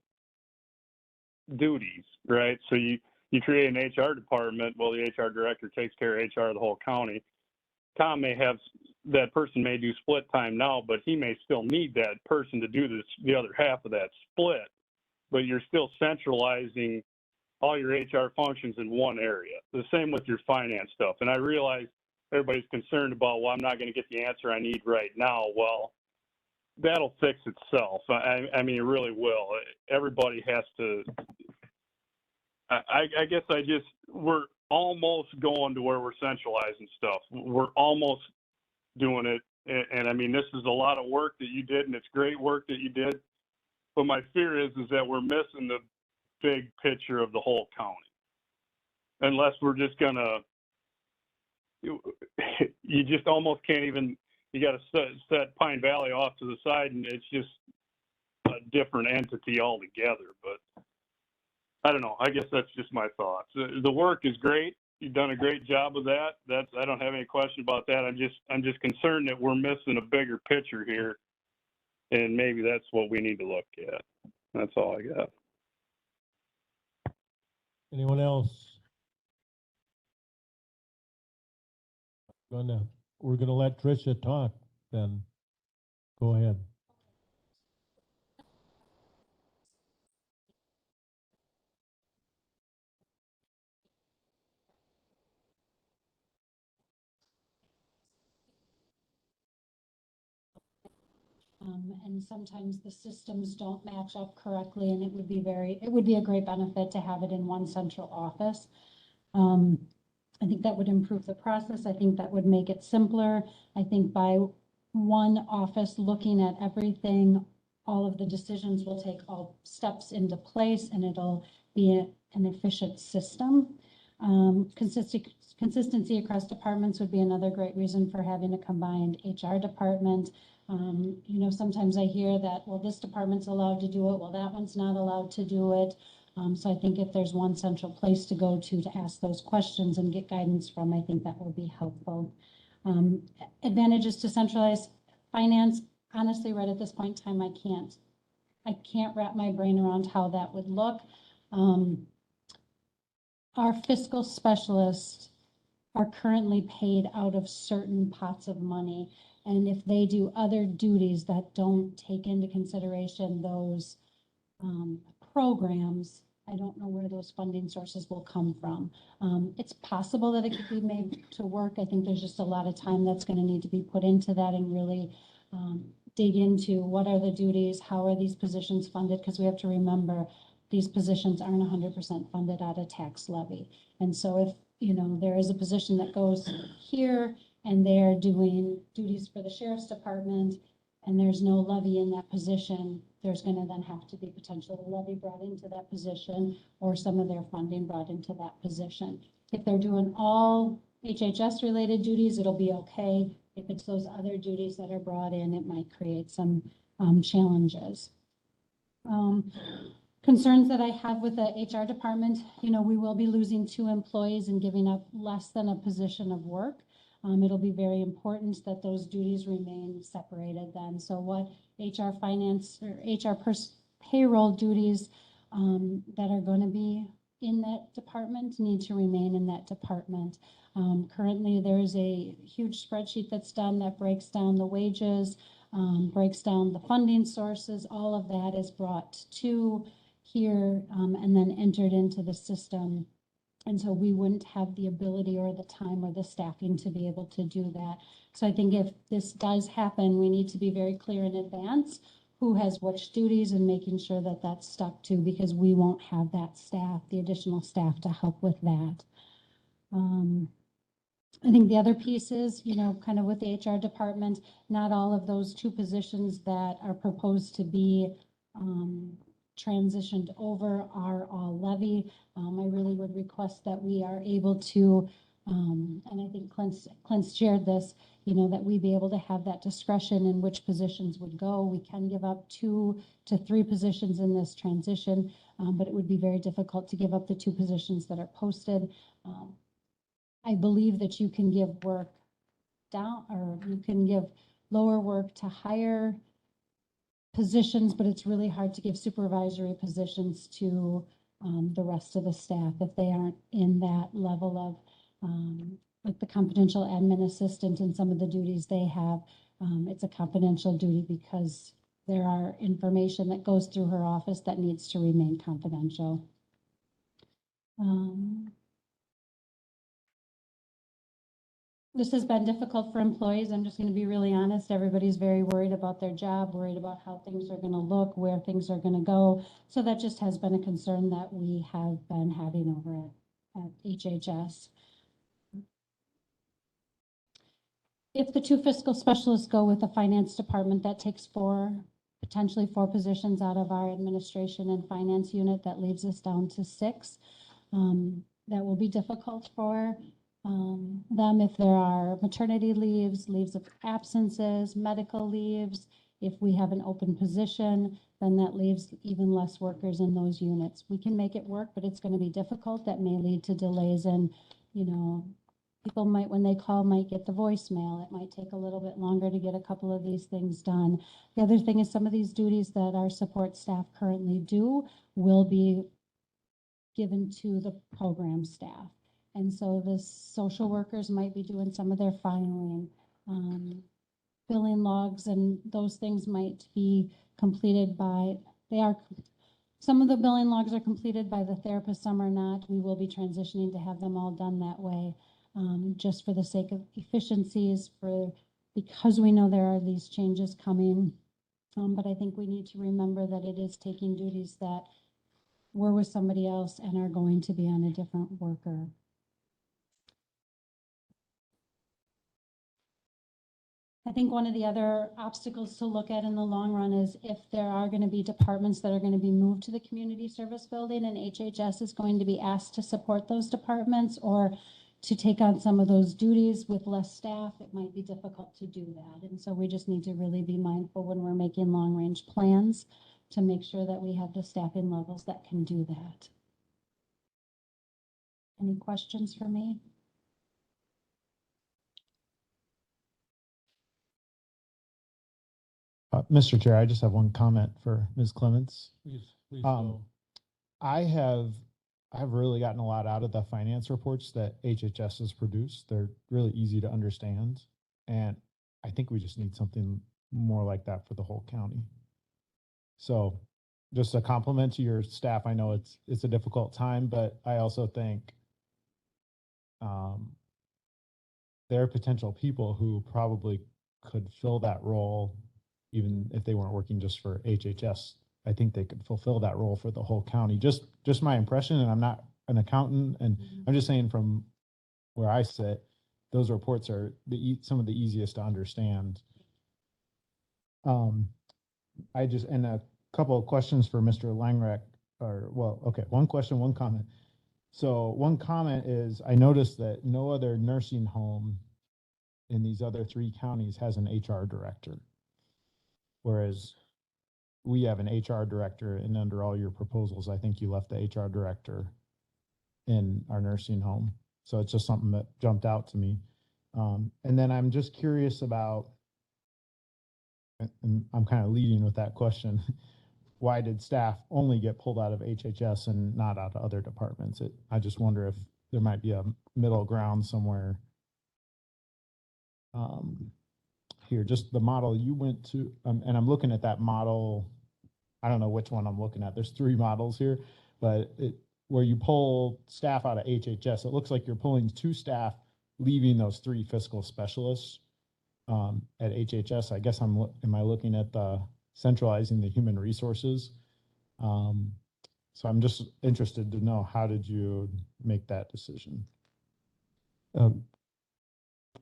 duties, right? So you create an HR department. Well, the HR director takes care of HR of the whole county. Tom may have, that person may do split time now, but he may still need that person to do the other half of that split. But you're still centralizing all your HR functions in one area. The same with your finance stuff. And I realize everybody's concerned about, well, I'm not going to get the answer I need right now. Well, that'll fix itself. I mean, it really will. Everybody has to. I guess we're almost going to where we're centralizing stuff. We're almost doing it. And I mean, this is a lot of work that you did, and it's great work that you did. But my fear is that we're missing the big picture of the whole county. Unless we're just going to you just almost can't even, you got to set Pine Valley off to the side, and it's just a different entity altogether. But I don't know. I guess that's just my thoughts. The work is great. You've done a great job of that. I don't have any question about that. I'm just concerned that we're missing a bigger picture here, and maybe that's what we need to look at. That's all I got. Anyone else? We're gonna let Tricia talk then. Go ahead. And sometimes the systems don't match up correctly, and it would be a great benefit to have it in one central office. I think that would improve the process. I think that would make it simpler. I think by one office looking at everything, all of the decisions will take all steps into place, and it'll be an efficient system. Consistency across departments would be another great reason for having a combined HR department. Sometimes I hear that, well, this department's allowed to do it, well, that one's not allowed to do it. So I think if there's one central place to go to ask those questions and get guidance from, I think that will be helpful. Advantages to centralized finance, honestly, right at this point in time, I can't wrap my brain around how that would look. Our fiscal specialists are currently paid out of certain pots of money. And if they do other duties that don't take into consideration those programs, I don't know where those funding sources will come from. It's possible that it could be made to work. I think there's just a lot of time that's going to need to be put into that and really dig into what are the duties, how are these positions funded, because we have to remember these positions aren't 100% funded out of tax levy. And so if there is a position that goes here and they're doing duties for the sheriff's department and there's no levy in that position, there's going to then have to be potentially a levy brought into that position or some of their funding brought into that position. If they're doing all HHS related duties, it'll be okay. If it's those other duties that are brought in, it might create some challenges. Concerns that I have with the HR department, we will be losing 2 employees and giving up less than a position of work. It'll be very important that those duties remain separated then. So what HR finance or HR payroll duties that are going to be in that department need to remain in that department. Currently, there is a huge spreadsheet that's done that breaks down the wages, breaks down the funding sources. All of that is brought to here and then entered into the system. And so we wouldn't have the ability or the time or the staffing to be able to do that. So I think if this does happen, we need to be very clear in advance who has which duties and making sure that that's stuck to, because we won't have that staff, the additional staff to help with that. I think the other piece is, kind of with the HR department, not all of those 2 positions that are proposed to be transitioned over are all levy. I really would request that we are able to, and I think Clint's shared this, that we be able to have that discretion in which positions would go. We can give up 2 to 3 positions in this transition, but it would be very difficult to give up the 2 positions that are posted. I believe that you can give work down, or you can give lower work to higher positions, but it's really hard to give supervisory positions to the rest of the staff if they aren't in that level of, like the confidential admin assistant and some of the duties they have. It's a confidential duty because there are information that goes through her office that needs to remain confidential. This has been difficult for employees. I'm just going to be really honest. Everybody's very worried about their job, worried about how things are going to look, where things are going to go. So that just has been a concern that we have been having over at HHS. If the 2 fiscal specialists go with the finance department, that takes potentially 4 positions out of our administration and finance unit. That leaves us down to 6. That will be difficult for them if there are maternity leaves, leaves of absences, medical leaves. If we have an open position, then that leaves even less workers in those units. We can make it work, but it's going to be difficult. That may lead to delays in, people might, when they call, might get the voicemail. It might take a little bit longer to get a couple of these things done. The other thing is some of these duties that our support staff currently do will be given to the program staff. And so the social workers might be doing some of their filing, billing logs, and those things might be completed by, some of the billing logs are completed by the therapist, some are not. We will be transitioning to have them all done that way, just for the sake of efficiencies, because we know there are these changes coming. But I think we need to remember that it is taking duties that were with somebody else and are going to be on a different worker. I think one of the other obstacles to look at in the long run is if there are going to be departments that are going to be moved to the community service building and HHS is going to be asked to support those departments or to take on some of those duties with less staff, it might be difficult to do that. And so we just need to really be mindful when we're making long range plans to make sure that we have the staffing levels that can do that. Any questions for me? Mr. Chair, I just have one comment for Ms. Clements. Please go. I've really gotten a lot out of the finance reports that HHS has produced. They're really easy to understand. And I think we just need something more like that for the whole county. So just a compliment to your staff. I know it's a difficult time, but I also think there are potential people who probably could fill that role even if they weren't working just for HHS. I think they could fulfill that role for the whole county. Just my impression, and I'm not an accountant, and I'm just saying from where I sit, those reports are some of the easiest to understand. And a couple of questions for Mr. Langrek, one question, one comment. So one comment is, I noticed that no other nursing home in these other 3 counties has an HR director. Whereas we have an HR director, and under all your proposals, I think you left the HR director in our nursing home. So it's just something that jumped out to me. And then I'm just curious about, and I'm kind of leading with that question, why did staff only get pulled out of HHS and not out of other departments? I just wonder if there might be a middle ground somewhere. Here, just the model you went to, and I'm looking at that model. I don't know which one I'm looking at. There's 3 models here, but where you pull staff out of HHS, it looks like you're pulling 2 staff, leaving those 3 fiscal specialists at HHS. I guess am I looking at the centralizing the human resources? So I'm just interested to know, how did you make that decision?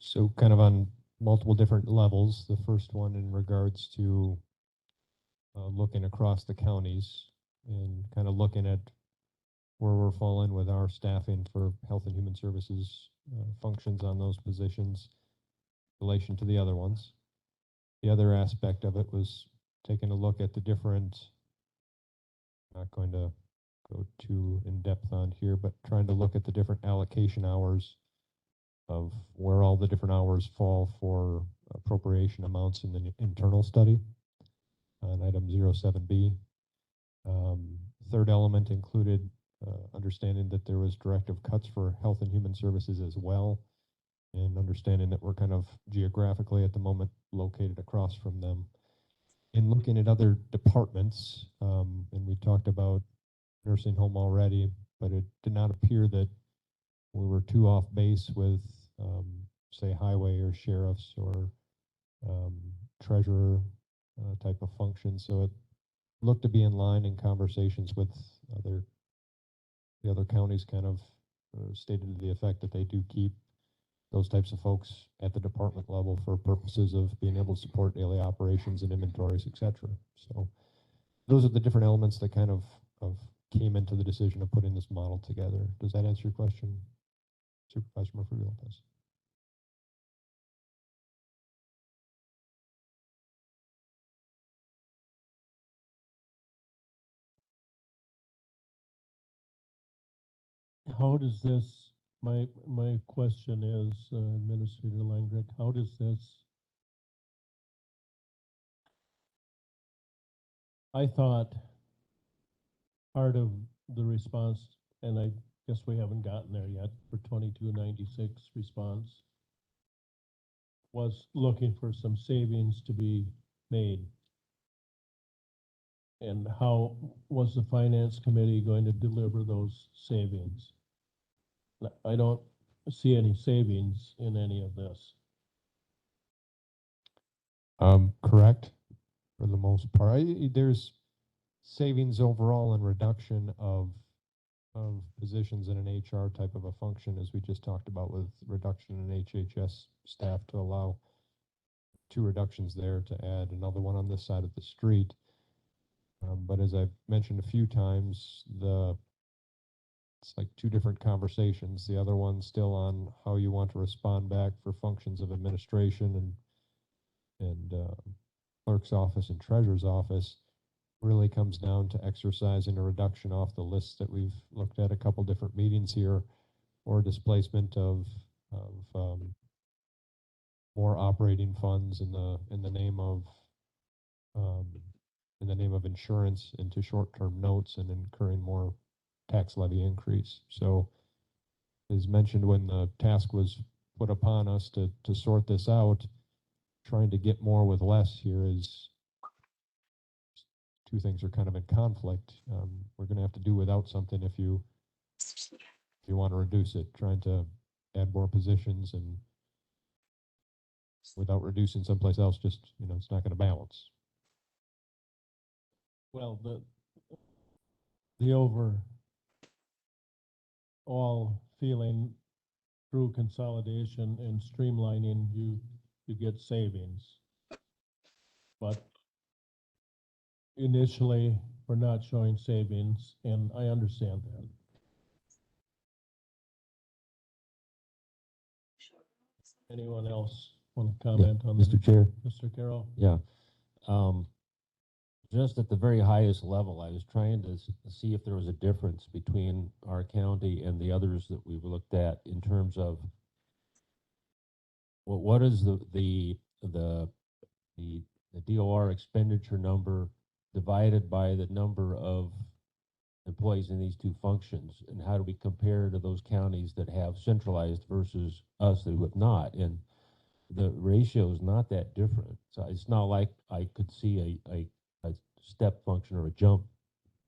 So kind of on multiple different levels. The first one in regards to looking across the counties and kind of looking at where we're falling with our staffing for health and human services functions on those positions in relation to the other ones. The other aspect of it was taking a look at the different, not going to go too in depth on here, but trying to look at the different allocation hours of where all the different hours fall for appropriation amounts in the internal study on item 07B. Third element included understanding that there was directive cuts for health and human services as well, and understanding that we're kind of geographically at the moment located across from them. In looking at other departments, and we talked about nursing home already, but it did not appear that we were too off base with, say, highway or sheriffs or treasurer type of function. So it looked to be in line in conversations with the other counties, kind of stated to the effect that they do keep those types of folks at the department level for purposes of being able to support daily operations and inventories, etc. So those are the different elements that kind of came into the decision of putting this model together. Does that answer your question? Supervisor Murphy Lopez. How does this, my question is, Administrator Langrick, how does this? I thought part of the response, and I guess we haven't gotten there yet for 2296 response, was looking for some savings to be made. And how was the finance committee going to deliver those savings? I don't see any savings in any of this. Correct, for the most part. There's savings overall and reduction of positions in an HR type of a function, as we just talked about with reduction in HHS staff to allow 2 reductions there to add another one on this side of the street. But as I've mentioned a few times, it's like 2 different conversations. The other one's still on how you want to respond back for functions of administration and clerk's office and treasurer's office. Really comes down to exercising a reduction off the list that we've looked at a couple different meetings here, or displacement of more operating funds in the name of insurance into short-term notes and incurring more tax levy increase. So, as mentioned when the task was put upon us to sort this out, trying to get more with less here is 2 things are kind of in conflict. We're going to have to do without something if you want to reduce it. Trying to add more positions and without reducing someplace else, just, it's not going to balance. Well, the overall feeling through consolidation and streamlining, you get savings. But initially, we're not showing savings, and I understand that. Anyone else want to comment on Mr. that? Chair. Mr. Carroll? Yeah. Just at the very highest level, I was trying to see if there was a difference between our county and the others that we've looked at in terms of what is the DOR expenditure number divided by the number of employees in these 2 functions, and how do we compare to those counties that have centralized versus us that have not? And the ratio is not that different. So it's not like I could see a step function or a jump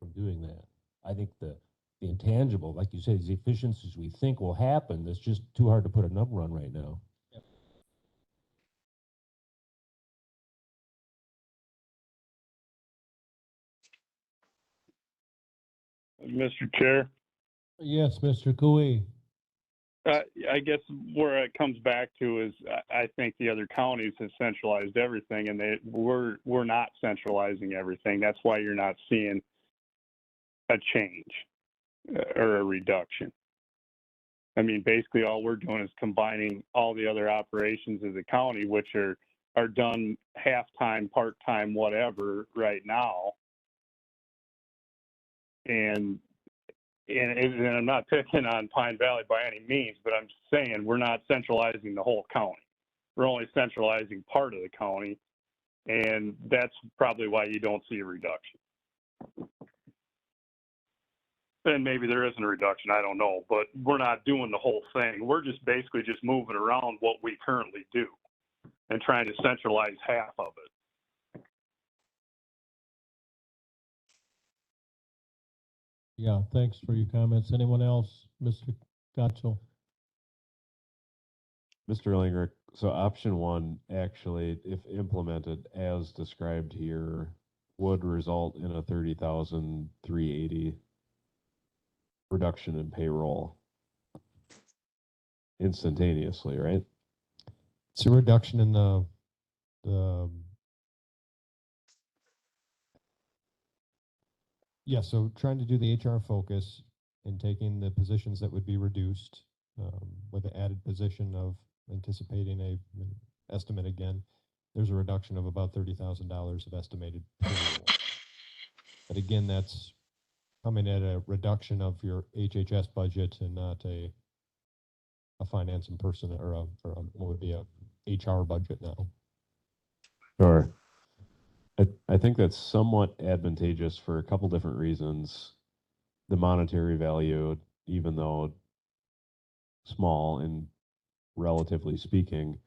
from doing that. I think the intangible, like you said, the efficiencies we think will happen, that's just too hard to put a number on right now. Mr. Chair, Yes, Mr. Cooey. I guess where it comes back to is I think the other counties have centralized everything, and we're not centralizing everything. That's why you're not seeing a change or a reduction. I mean, basically all we're doing is combining all the other operations of the county, which are done half-time, part-time, whatever right now. And I'm not picking on Pine Valley by any means, but I'm saying we're not centralizing the whole county. We're only centralizing part of the county, and that's probably why you don't see a reduction. And maybe there isn't a reduction, I don't know, but we're not doing the whole thing. We're just basically just moving around what we currently do and trying to centralize half of it. Yeah, thanks for your comments. Anyone else? Mr. Gotchel? Mr. Langrick, so option 1 actually, if implemented as described here, would result in a 30,380 reduction in payroll instantaneously, right? It's a reduction in the yeah, so trying to do the HR focus and taking the positions that would be reduced with the added position of anticipating a estimate again, there's a reduction of about $30,000 of estimated payroll. But again, that's coming at a reduction of your HHS budget and not a finance and person or what would be a HR budget now. Sure. I think that's somewhat advantageous for a couple different reasons. The monetary value, even though small and relatively speaking,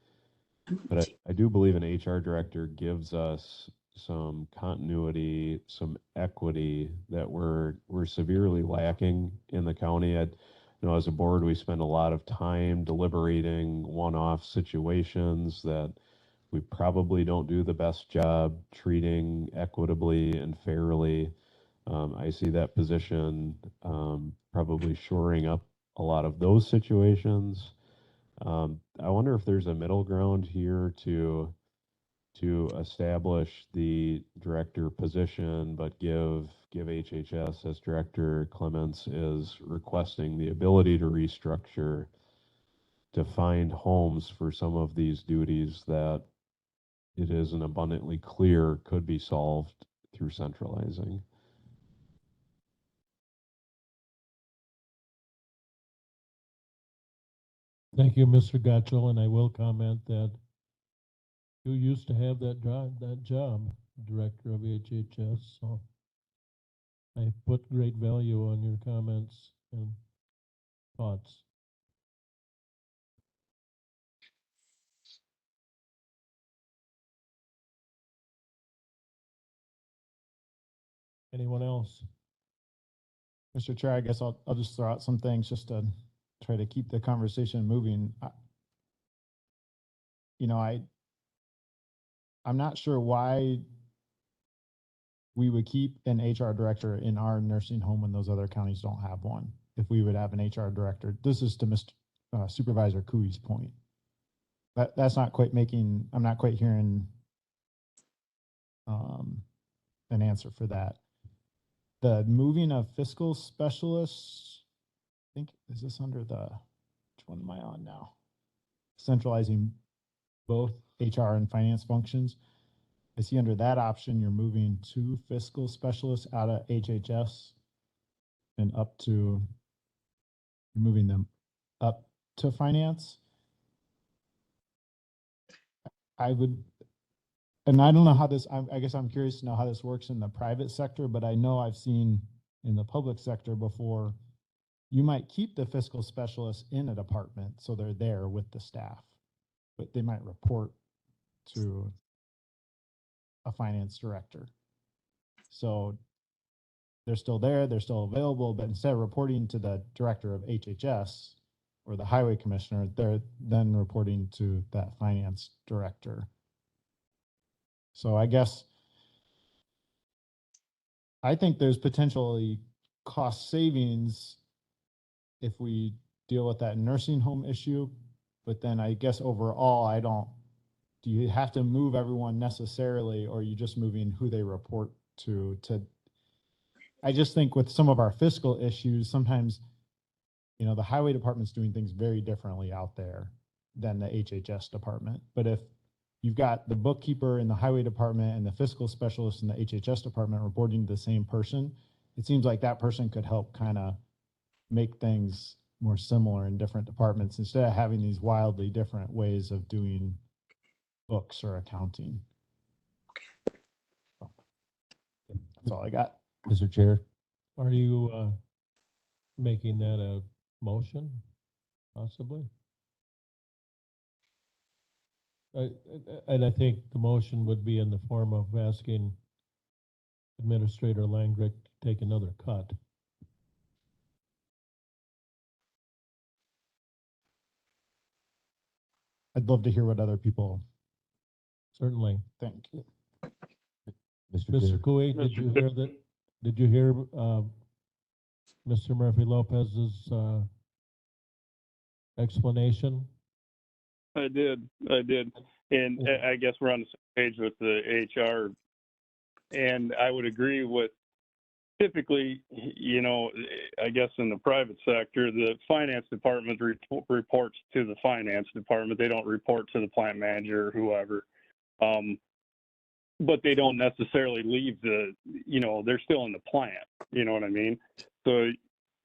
but I do believe an HR director gives us some continuity, some equity that we're severely lacking in the county. As a board, we spend a lot of time deliberating one-off situations that we probably don't do the best job treating equitably and fairly. I see that position probably shoring up a lot of those situations. I wonder if there's a middle ground here to establish the director position, but give HHS, as Director Clements is requesting, the ability to restructure, to find homes for some of these duties that it isn't abundantly clear could be solved through centralizing. Thank you, Mr. Gotchel, and I will comment that you used to have that job, Director of HHS, so I put great value on your comments and thoughts. Anyone else? Mr. Chair, I guess I'll just throw out some things just to try to keep the conversation moving. I'm not sure why we would keep an HR director in our nursing home when those other counties don't have one. If we would have an HR director, this is to Mr. Supervisor Cooey's point. That's not quite making, I'm not quite hearing an answer for that. The moving of fiscal specialists, I think, is this under the, which one am I on now? Centralizing both HR and finance functions. I see under that option, you're moving 2 fiscal specialists out of HHS and up to, moving them up to finance. I would, and I don't know how this, I guess I'm curious to know how this works in the private sector, but I know I've seen in the public sector before, you might keep the fiscal specialists in a department, so they're there with the staff, but they might report to a finance director. So they're still there, they're still available, but instead of reporting to the director of HHS or the highway commissioner, they're then reporting to that finance director. So I guess I think there's potentially cost savings if we deal with that nursing home issue, but then I guess overall, do you have to move everyone necessarily, or are you just moving who they report to? I just think with some of our fiscal issues, sometimes, the highway department's doing things very differently out there than the HHS department. But if you've got the bookkeeper in the highway department and the fiscal specialist in the HHS department reporting to the same person, it seems like that person could help kind of make things more similar in different departments instead of having these wildly different ways of doing books or accounting. That's all I got. Mr. Chair, Are you making that a motion, possibly? And I think the motion would be in the form of asking Administrator Langrick to take another cut. I'd love to hear what other people Certainly. think. Mr. Chair. Mr. Cooey, did you hear that? Did you hear Mr. Murphy Lopez's explanation? I did. And I guess we're on the same page with the HR. And I would agree with typically, you know, I guess in the private sector, the finance department reports to the finance department. They don't report to the plant manager or whoever. But they don't necessarily leave the, you know, they're still in the plant. You know what I mean? So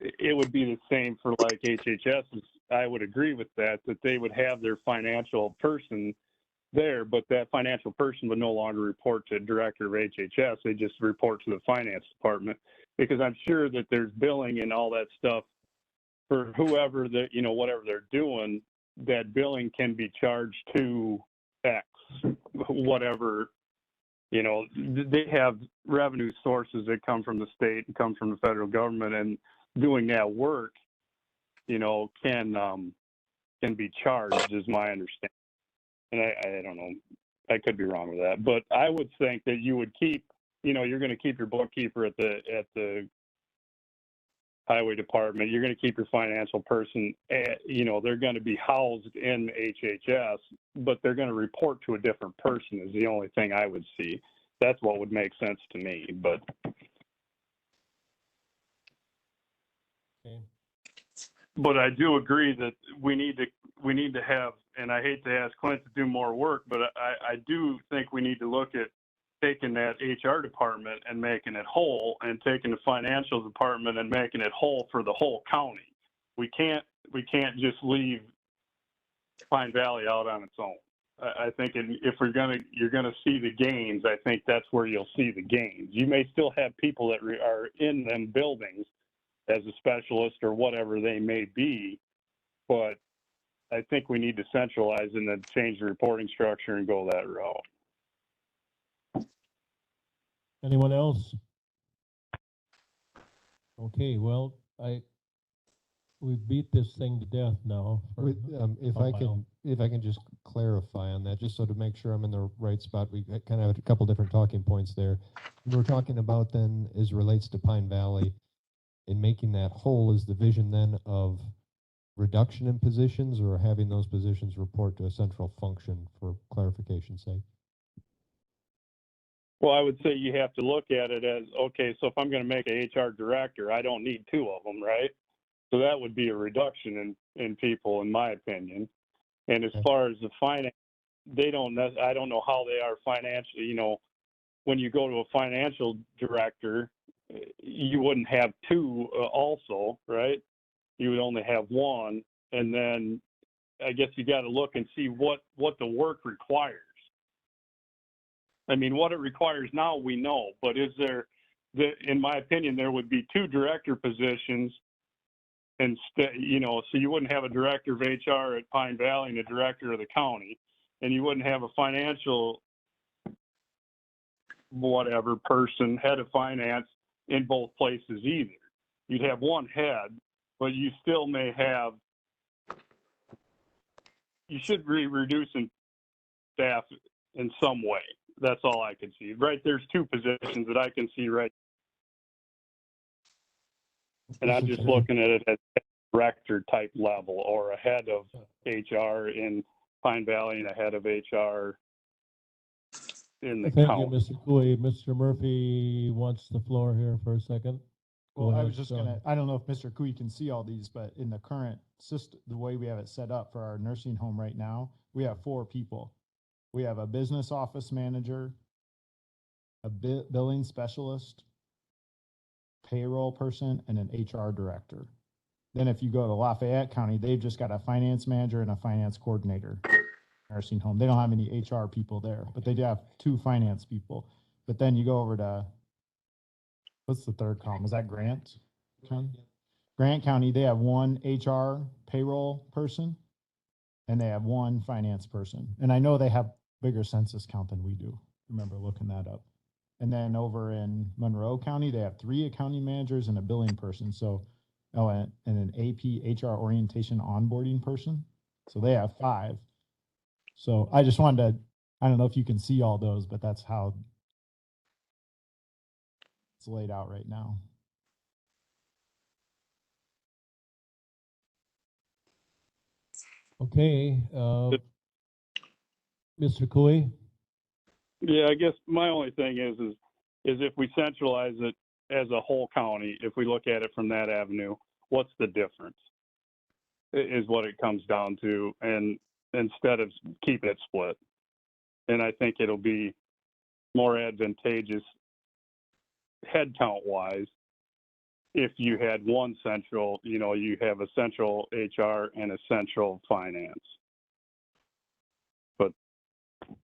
it would be the same for like HHS. I would agree with that they would have their financial person there, but that financial person would no longer report to director of HHS. They just report to the finance department, because I'm sure that there's billing and all that stuff for whoever that, you know, whatever they're doing, that billing can be charged to X, whatever, you know, they have revenue sources that come from the state and come from the federal government, and doing that work, you know, can be charged, is my understanding. And I don't know, I could be wrong with that, but I would think that you would keep, you know, you're going to keep your bookkeeper at the highway department. You're going to keep your financial person, you know, they're going to be housed in HHS, but they're going to report to a different person is the only thing I would see. That's what would make sense to me, but. Okay. But I do agree that we need to have, and I hate to ask Clint to do more work, but I do think we need to look at taking that HR department and making it whole, and taking the financial department and making it whole for the whole county. We can't just leave Pine Valley out on its own. I think if you're gonna see the gains, I think that's where you'll see the gains. You may still have people that are in them buildings as a specialist or whatever they may be, but I think we need to centralize and then change the reporting structure and go that route. Anyone else? Okay, well, we beat this thing to death now. If a I while. can just clarify on that, just so to make sure I'm in the right spot, we kind of have a couple different talking points there. We're talking about then, as relates to Pine Valley, in making that whole, is the vision then of reduction in positions, or having those positions report to a central function, for clarification's sake? Well, I would say you have to look at it as, okay, so if I'm going to make a HR director, I don't need two of them, right? So that would be a reduction in people, in my opinion. And as far as the finance, I don't know how they are financially. You know, when you go to a financial director, you wouldn't have two also, right? You would only have one. And then I guess you got to look and see what the work requires. I mean, what it requires now, we know, but is there, in my opinion, there would be two director positions instead, you know, so you wouldn't have a director of HR at Pine Valley and a director of the county, and you wouldn't have a financial whatever person, head of finance, in both places either. You'd have one head, but you still may have, you should be reducing staff in some way. That's all I can see. Right, there's two positions that I can see right. And I'm just looking at it at director type level, or a head of HR in Pine Valley and a head of HR in the Thank county. you, Mr. Cooley. Mr. Murphy wants the floor here for a second. Well, Go I ahead, was just Sean. I don't know if Mr. Cooey can see all these, but in the current system, the way we have it set up for our nursing home right now, we have 4 people. We have a business office manager, a billing specialist, payroll person, and an HR director. Then if you go to Lafayette County, they've just got a finance manager and a finance coordinator. Nursing home, they don't have any HR people there, but they do have 2 finance people. But then you go over to, what's the third column? Is that Grant County? Grant County, they have 1 HR payroll person, and they have 1 finance person. And I know they have bigger census count than we do. Remember looking that up. And then over in Monroe County, they have 3 accounting managers and a billing person. So, and an AP HR orientation onboarding person. So they have 5. So I just wanted to, I don't know if you can see all those, but that's how it's laid out right now. Okay, Mr. Cooley? Yeah, I guess my only thing is if we centralize it, as a whole county, if we look at it from that avenue, what's the difference? Is what it comes down to, and instead of keeping it split. And I think it'll be more advantageous head count wise if you had one central, you have a central HR and a central finance. But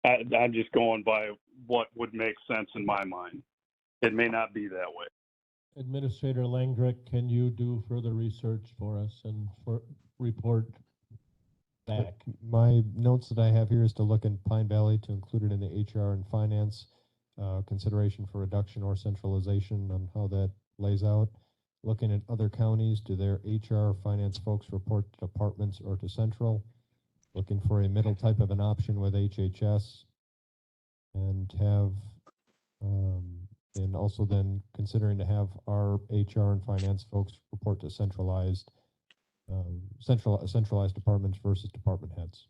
I'm just going by what would make sense in my mind. It may not be that way. Administrator Langrick, can you do further research for us and report back? My notes that I have here is to look in Pine Valley to include it in the HR and finance consideration for reduction or centralization on how that lays out. Looking at other counties, do their HR finance folks report to departments or to central? Looking for a middle type of an option with HHS, and have and also then considering to have our HR and finance folks report to centralized departments versus department heads.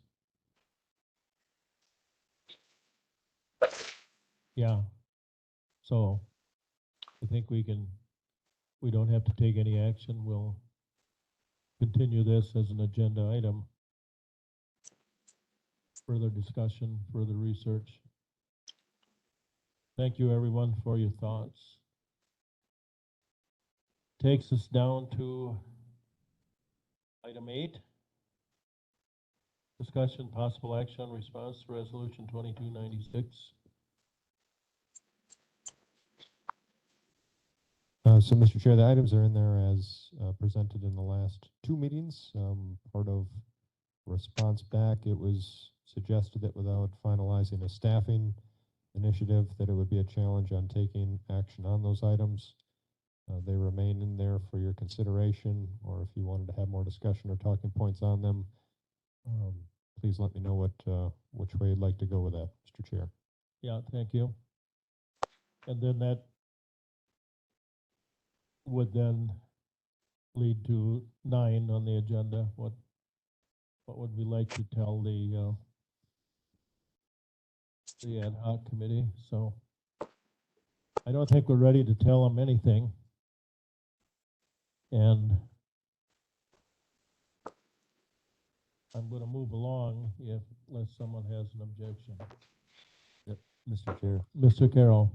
Yeah. So I think we don't have to take any action. We'll continue this as an agenda item. Further discussion, further research. Thank you, everyone, for your thoughts. Takes us down to item 8. Discussion, possible action on response to resolution 2296. So, Mr. Chair, the items are in there as presented in the last 2 meetings. Part of response back, it was suggested that without finalizing a staffing initiative, that it would be a challenge on taking action on those items. They remain in there for your consideration, or if you wanted to have more discussion or talking points on them, please let me know which way you'd like to go with that, Mr. Chair. Yeah, thank you. And then that would then lead to 9 on the agenda. What would we like to tell the ad hoc committee? So I don't think we're ready to tell them anything. And I'm going to move along unless someone has an objection. Yep, Mr. Chair. Mr. Carroll.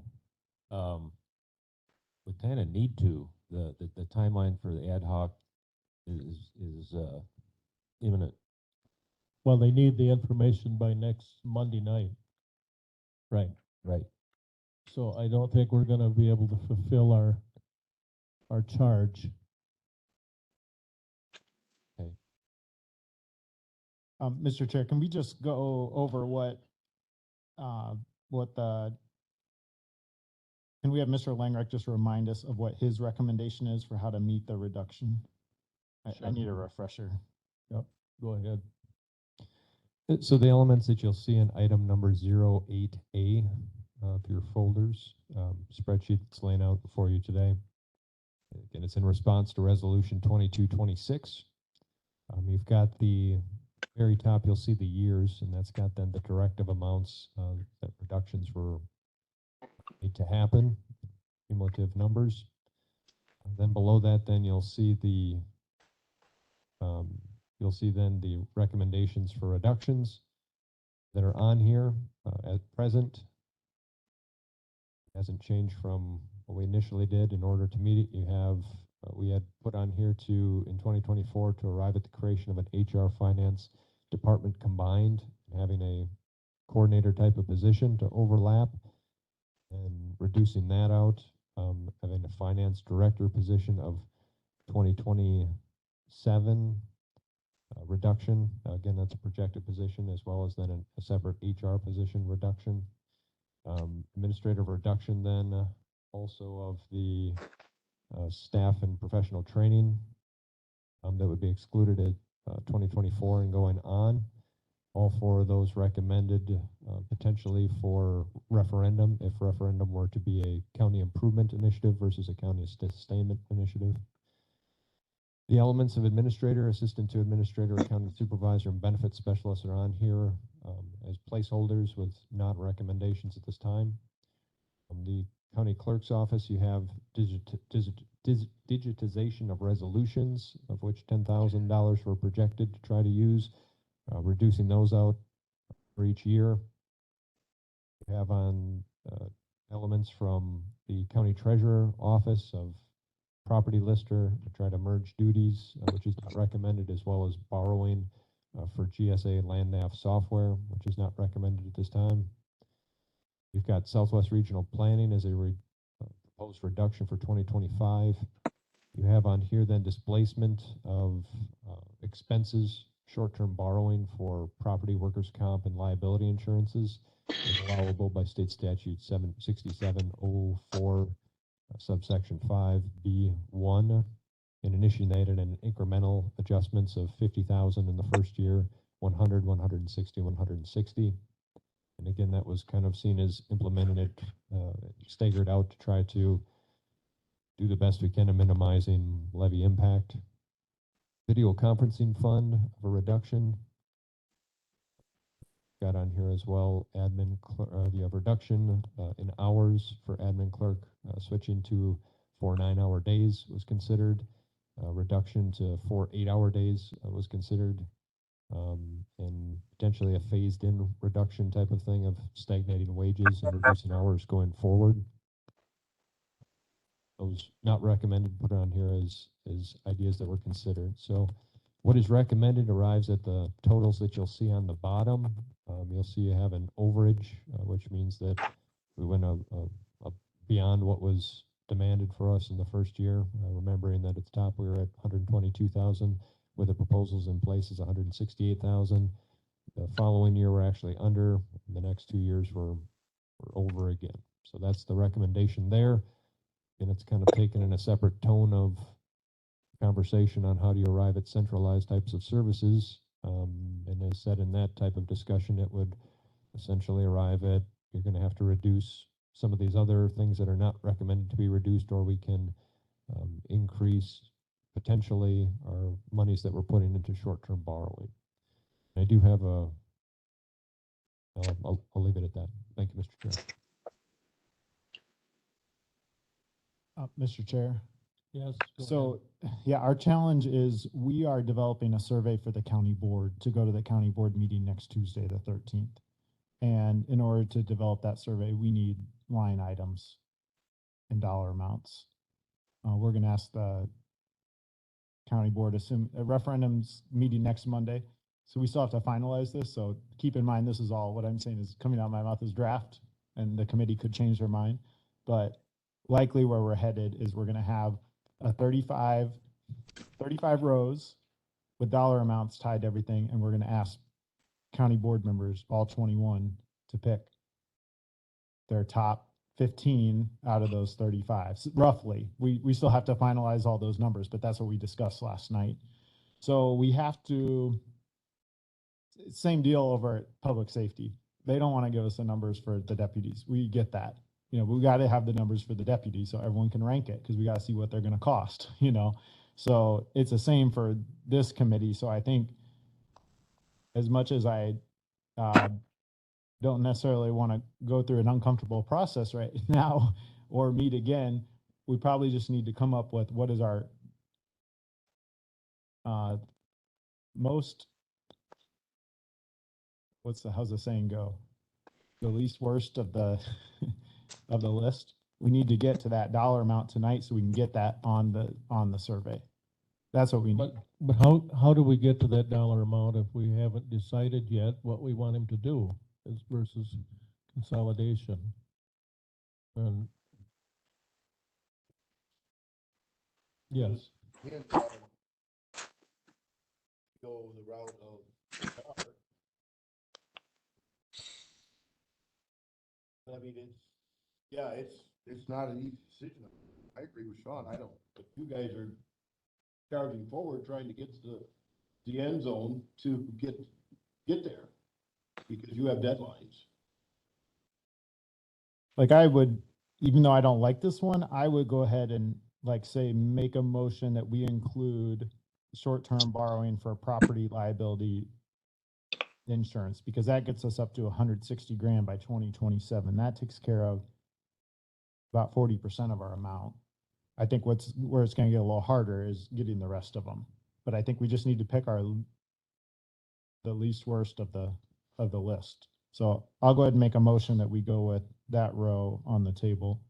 We kind of need to. The timeline for the ad hoc is imminent. Well, they need the information by next Monday night. Right. Right. So I don't think we're going to be able to fulfill our charge. Okay. Mr. Chair, can we just go over can we have Mr. Langreich just remind us of what his recommendation is for how to meet the reduction? I need a refresher. Yep, go ahead. So the elements that you'll see in item number 08A of your folders, spreadsheet that's laying out before you today. Again, it's in response to resolution 2226. You've got the very top, you'll see the years, and that's got then the directive amounts that reductions were made to happen, cumulative numbers. And then below that, then you'll see then the recommendations for reductions that are on here at present. Hasn't changed from what we initially did. In order to meet it, you have we had put on here in 2024 to arrive at the creation of an HR finance department combined, having a coordinator type of position to overlap and reducing that out, having a finance director position of 2027 reduction. Again, that's a projected position, as well as then a separate HR position reduction. Administrative reduction then also of the staff and professional training that would be excluded at 2024 and going on. All 4 of those recommended potentially for referendum, if referendum were to be a county improvement initiative versus a county sustainment initiative. The elements of administrator, assistant to administrator, accounting supervisor, and benefit specialist are on here as placeholders with not recommendations at this time. The county clerk's office, you have digitization of resolutions, of which $10,000 were projected to try to use, reducing those out for each year. We have on elements from the county treasurer office of property lister to try to merge duties, which is not recommended, as well as borrowing for GSA and land nav software, which is not recommended at this time. We've got Southwest Regional Planning as a proposed reduction for 2025. You have on here then displacement of expenses, short-term borrowing for property, workers' comp, and liability insurances is allowable by state statute 76704, subsection 5B1, and initiated an incremental adjustments of 50,000 in the first year, 100, 160, 160. And again, that was kind of seen as implemented, staggered out to try to do the best we can in minimizing levy impact. Video conferencing fund of a reduction. Got on here as well, you have reduction in hours for admin clerk, switching to 4 9-hour days was considered. Reduction to 4 8-hour days was considered. And potentially a phased in reduction type of thing of stagnating wages and reducing hours going forward. Those not recommended, put on here as ideas that were considered. So what is recommended arrives at the totals that you'll see on the bottom. You'll see you have an overage, which means that we went beyond what was demanded for us in the first year. Remembering that at the top we were at 122,000, with the proposals in place is 168,000. The following year we're actually under. The next 2 years we're over again. So that's the recommendation there, and it's kind of taken in a separate tone of conversation on how do you arrive at centralized types of services. And as said in that type of discussion, it would essentially arrive at you're going to have to reduce some of these other things that are not recommended to be reduced, or we can increase potentially our monies that we're putting into short-term borrowing. I do have I'll leave it at that. Thank you, Mr. Chair. Mr. Chair. Yes. go So, yeah, our challenge is we are developing a survey for the county board to go to the county board meeting next Tuesday, the 13th. And in order to develop that survey, we need line items and dollar amounts. We're going to ask the county board, assume a referendum's meeting next Monday. So we still have to finalize this. So keep in mind, this is all what I'm saying is coming out of my mouth is draft, and the committee could change their mind. But likely where we're headed is we're going to have a 35 rows with dollar amounts tied to everything. And we're going to ask county board members, all 21, to pick their top 15 out of those 35, so roughly. We still have to finalize all those numbers, but that's what we discussed last night. So we have to, same deal over at public safety. They don't want to give us the numbers for the deputies. We get that. You know, we got to have the numbers for the deputies so everyone can rank it, because we got to see what they're going to cost, you know. So it's the same for this committee. So I think as much as I don't necessarily want to go through an uncomfortable process right now or meet again, we probably just need to come up with what is our most, how's the saying go? The least worst of the of the list. We need to get to that dollar amount tonight so we can get that on the survey. That's what we need. But how do we get to that dollar amount if we haven't decided yet what we want him to do versus consolidation? And yes. Go the route of HR. I mean, it's not an easy decision. I agree with Sean. I don't, but you guys are charging forward, trying to get to the end zone to get there because you have deadlines. Like I would, even though I don't like this one, I would go ahead and say, make a motion that we include short-term borrowing for property liability insurance, because that gets us up to 160 grand by 2027. That takes care of about 40% of our amount. I think where it's gonna get a little harder is getting the rest of them. But I think we just need to pick the least worst of the list. So I'll go ahead and make a motion that we go with that row on the table.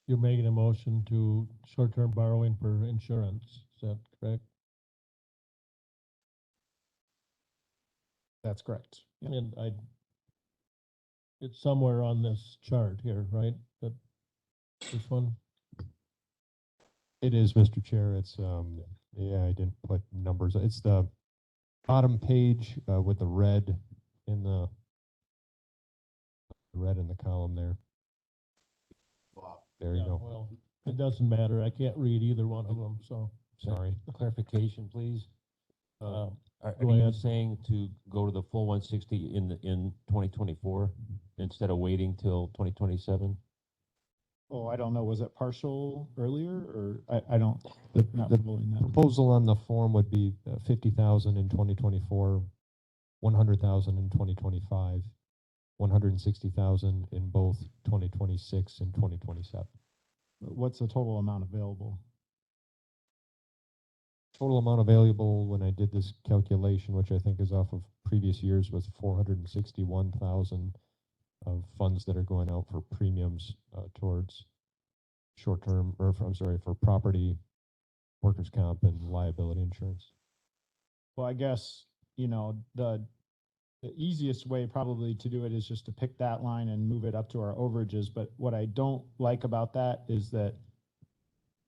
You're making a motion to short-term borrowing for insurance, is that correct? That's correct. Yeah. And it's somewhere on this chart here, right? That, this one? It is, Mr. Chair. It's, yeah, I didn't put numbers. It's the bottom page with the red in the column there. There you Yeah, go. well, it doesn't matter. I can't read either one of them, so. Sorry. Clarification, please. Are Go you ahead. saying to go to the full 160 in 2024 instead of waiting till 2027? Oh, I don't know. Was it partial earlier or I don't, not The following that. proposal on the form would be 50,000 in 2024, 100,000 in 2025, 160,000 in both 2026 and 2027. What's the total amount available? Total amount available when I did this calculation, which I think is off of previous years, was 461,000 of funds that are going out for premiums towards short-term, or for, I'm sorry, for property, workers' comp, and liability insurance. Well, I guess, the easiest way probably to do it is just to pick that line and move it up to our overages. But what I don't like about that is that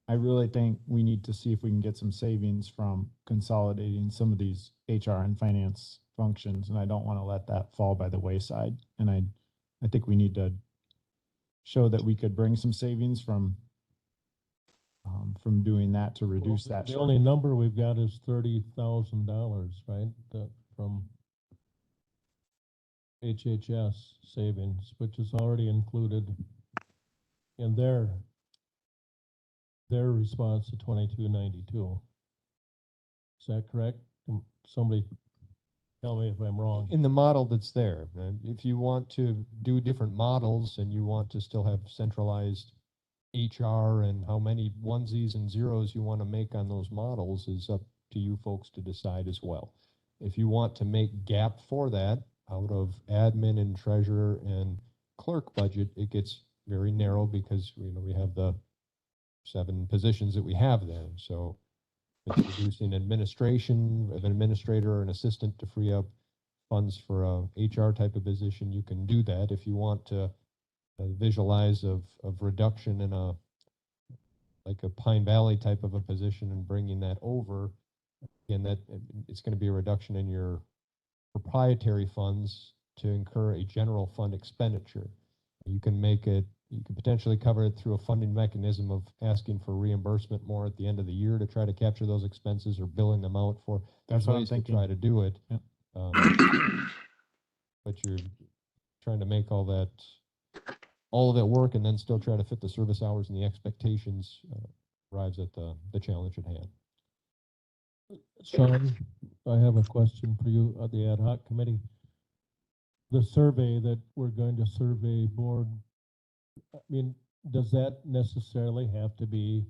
I really think we need to see if we can get some savings from consolidating some of these HR and finance functions, and I don't want to let that fall by the wayside. And I think we need to show that we could bring some savings from doing that to reduce that. The only number we've got is $30,000, right? That from HHS savings, which is already included in their response to 2292. Is that correct? Somebody tell me if I'm wrong. In the model that's there, if you want to do different models and you want to still have centralized HR and how many onesies and zeros you want to make on those models is up to you folks to decide as well. If you want to make gap for that out of admin and treasurer and clerk budget, it gets very narrow because we have the 7 positions that we have there. So it's reducing administration of an administrator or an assistant to free up funds for a HR type of position. You can do that. If you want to visualize of reduction in like a Pine Valley type of a position and bringing that over, again, that it's going to be a reduction in your proprietary funds to incur a general fund expenditure. You can potentially cover it through a funding mechanism of asking for reimbursement more at the end of the year to try to capture those expenses or billing them out for. That's what I'm ways to thinking. try to do it. Yep. But you're trying to make all of it work and then still try to fit the service hours and the expectations arrives at the challenge at hand. Sean, I have a question for you at the ad hoc committee. The survey that we're going to survey board, I mean, does that necessarily have to be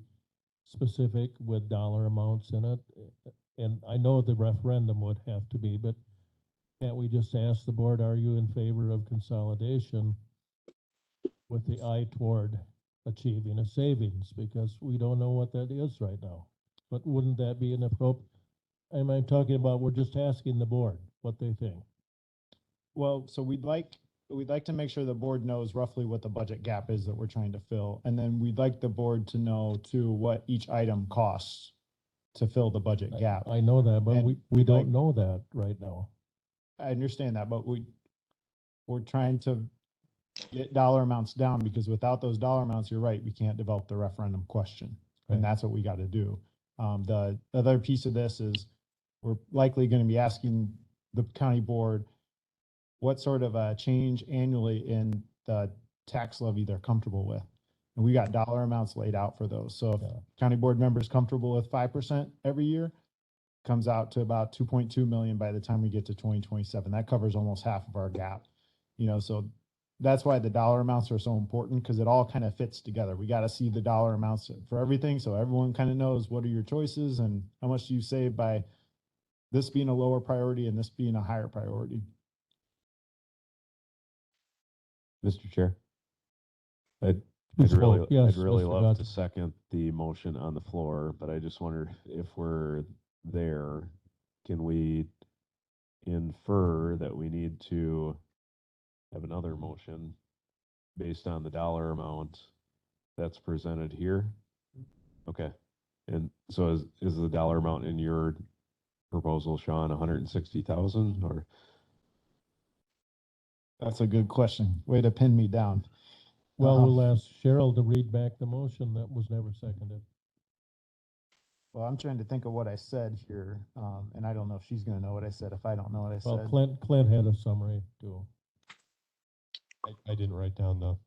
specific with dollar amounts in it? And I know the referendum would have to be, but can't we just ask the board, are you in favor of consolidation with the eye toward achieving a savings? Because we don't know what that is right now. But wouldn't that be an appropriate? I'm talking about, we're just asking the board what they think. Well, so we'd like to make sure the board knows roughly what the budget gap is that we're trying to fill. And then we'd like the board to know too what each item costs to fill the budget gap. I know that, but And we we'd don't like- know that right now. I understand that, but we're trying to get dollar amounts down because without those dollar amounts, you're right, we can't develop the referendum question. Right. And that's what we got to do. The other piece of this is we're likely going to be asking the county board what sort of a change annually in the tax levy they're comfortable with. And we got dollar amounts laid out for those. So if county board members comfortable with 5% every year, comes out to about 2.2 million by the time we get to 2027. That covers almost half of our gap. So that's why the dollar amounts are so important, because it all kind of fits together. We got to see the dollar amounts for everything, so everyone kind of knows what are your choices and how much do you save by this being a lower priority and this being a higher priority. Mr. Chair. I'd Who really, spoke? Yes, I'd really Mr. love to Gotcha. second the motion on the floor, but I just wonder if we're there, can we infer that we need to have another motion based on the dollar amount that's presented here? Okay. And so is the dollar amount in your proposal, Sean, 160,000 or? That's a good question. Way to pin me down. Well, Uh-uh. we'll ask Cheryl to read back the motion that was never seconded. Well, I'm trying to think of what I said here, and I don't know if she's gonna know what I said, if I don't know what I Well, said. Clint had a summary too. I didn't write down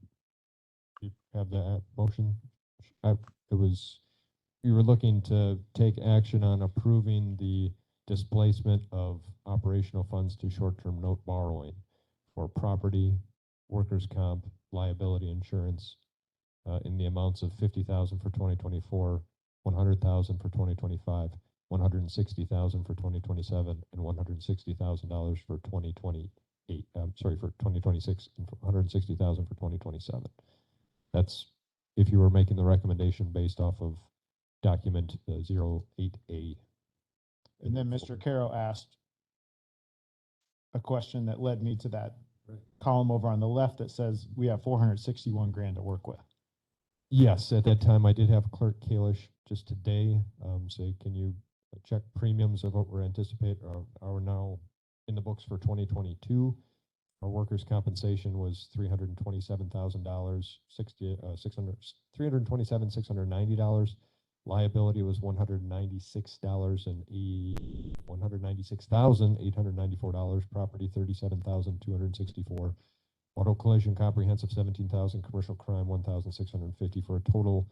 you have the motion. It was, you were looking to take action on approving the displacement of operational funds to short-term note borrowing for property, workers' comp, liability insurance, in the amounts of 50,000 for 2024, 100,000 for 2025, 160,000 for 2027, and $160,000 for 2028. For 2026, and 160,000 for 2027. That's if you were making the recommendation based off of document 08A. And then Mr. Carroll asked a question that led me to that column over on the left that says we have 461 grand to work with. Yes, at that time I did have Clerk Kalish just today say, can you check premiums of what we're anticipating are now in the books for 2022? Our workers' compensation was $327,000, $327,690. Liability was $196,894. Property $37,264. Auto collision comprehensive 17,000. Commercial crime 1,650 for a total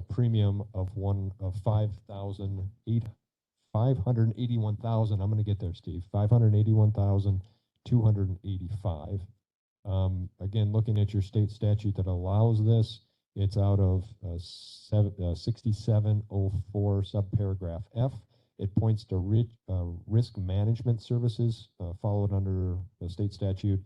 premium of 581,000. I'm going to get there, Steve. 581,285. Again, looking at your state statute that allows this, it's out of 6704 subparagraph F. It points to risk management services followed under the state statute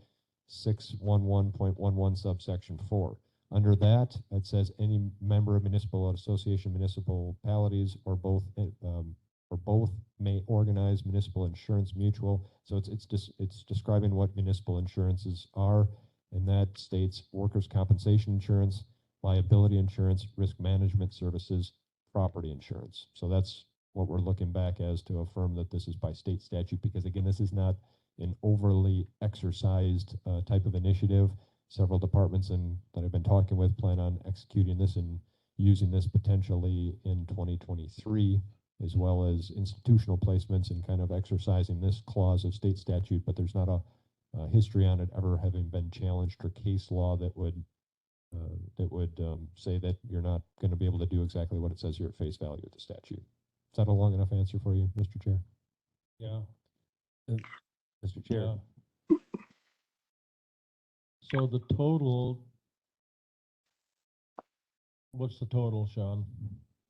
611.11 subsection 4. Under that, it says any member of municipal association, municipalities, or both may organize municipal insurance mutual. So it's describing what municipal insurances are, and that states workers' compensation insurance, liability insurance, risk management services, property insurance. So that's what we're looking back as to affirm that this is by state statute, because again, this is not an overly exercised type of initiative. Several departments that I've been talking with plan on executing this and using this potentially in 2023, as well as institutional placements and kind of exercising this clause of state statute, but there's not a history on it ever having been challenged or case law that would say that you're not going to be able to do exactly what it says here at face value of the statute. Is that a long enough answer for you, Mr. Chair? Yeah. Mr. Chair. Yeah. So the total, what's the total, Sean?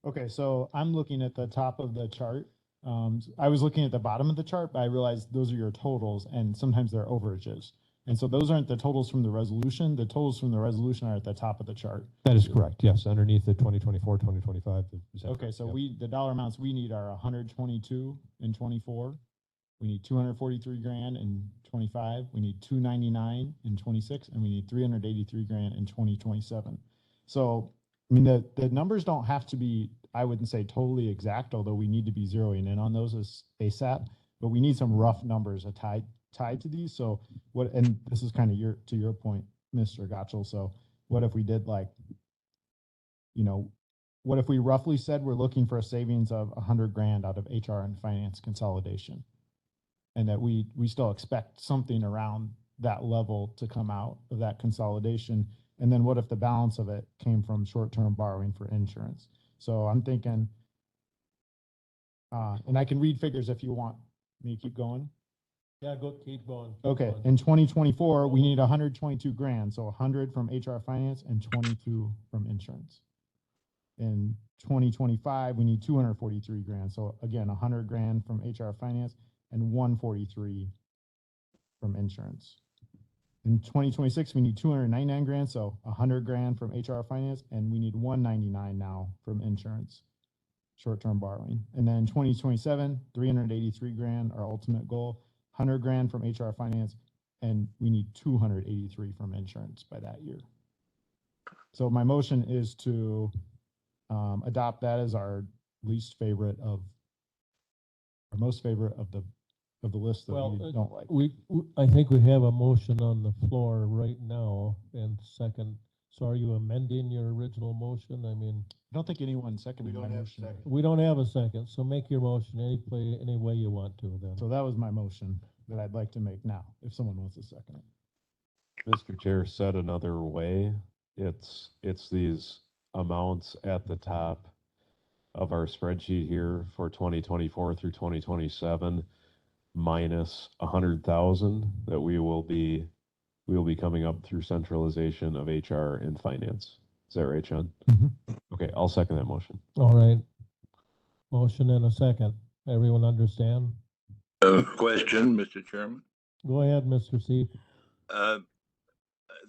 Okay, so I'm looking at the top of the chart. I was looking at the bottom of the chart, but I realized those are your totals, and sometimes they're overages. And so those aren't the totals from the resolution. The totals from the resolution are at the top of the chart. That is correct. Yes, underneath the 2024, 2025. Okay, so Yep. the dollar amounts we need are 122 in 24. We need 243 grand in 25. We need 299 in 26, and we need 383 grand in 2027. So, I mean, the numbers don't have to be, I wouldn't say totally exact, although we need to be zeroing in on those as ASAP, but we need some rough numbers tied to these. So what, and this is kind of to your point, Mr. Gotchel. So what if we did like, what if we roughly said we're looking for a savings of 100 grand out of HR and finance consolidation? And that we still expect something around that level to come out of that consolidation. And then what if the balance of it came from short-term borrowing for insurance? So I'm thinking, and I can read figures if you want me to keep going. Yeah, keep going. Okay, in 2024, we need 122 grand, so 100 from HR finance and 22 from insurance. In 2025, we need 243 grand, so again, 100 grand from HR finance and 143 from insurance. In 2026, we need 299 grand, so 100 grand from HR finance, and we need 199 now from insurance, short-term borrowing. And then 2027, 383 grand, our ultimate goal, 100 grand from HR finance, and we need 283 from insurance by that year. So my motion is to adopt that as our least favorite of, our most favorite of the list that we don't like. I think we have a motion on the floor right now and second. So are you amending your original motion? I mean, I don't think anyone seconded We my don't have a motion. second. we don't have a second, so make your motion any way you want to then. So that was my motion that I'd like to make now, if someone wants to second it. Mr. Chair, said another way, it's these amounts at the top of our spreadsheet here for 2024 through 2027 minus 100,000 that we will be coming up through centralization of HR and finance. Is that right, Sean? Okay, I'll second that motion. All right. Motion and a second. Everyone understand? Question, Mr. Chairman. Go ahead, Mr. C.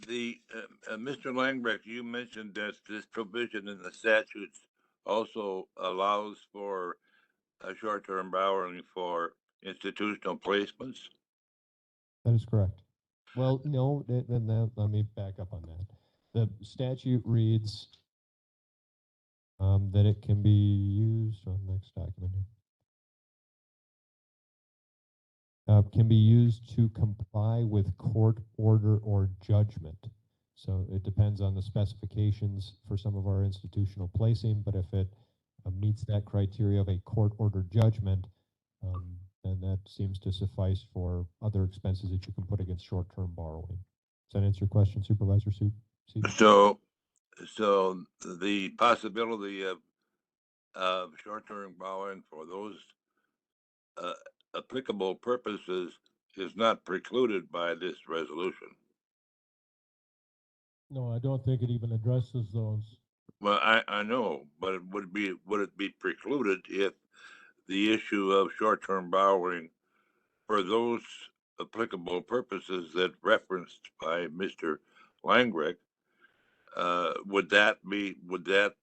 Mr. Langbrecht, you mentioned that this provision in the statutes also allows for short-term borrowing for institutional placements. That is correct. Well, no, let me back up on that. The statute reads that it can be used on the next document here. Can be used to comply with court order or judgment. So it depends on the specifications for some of our institutional placing, but if it meets that criteria of a court order judgment, then that seems to suffice for other expenses that you can put against short-term borrowing. Does that answer your question, Supervisor Seaton? So the possibility of short-term borrowing for those applicable purposes is not precluded by this resolution. No, I don't think it even addresses those. Well, I know, but would it be precluded if the issue of short-term borrowing for those applicable purposes that referenced by Mr. Langrecht, would that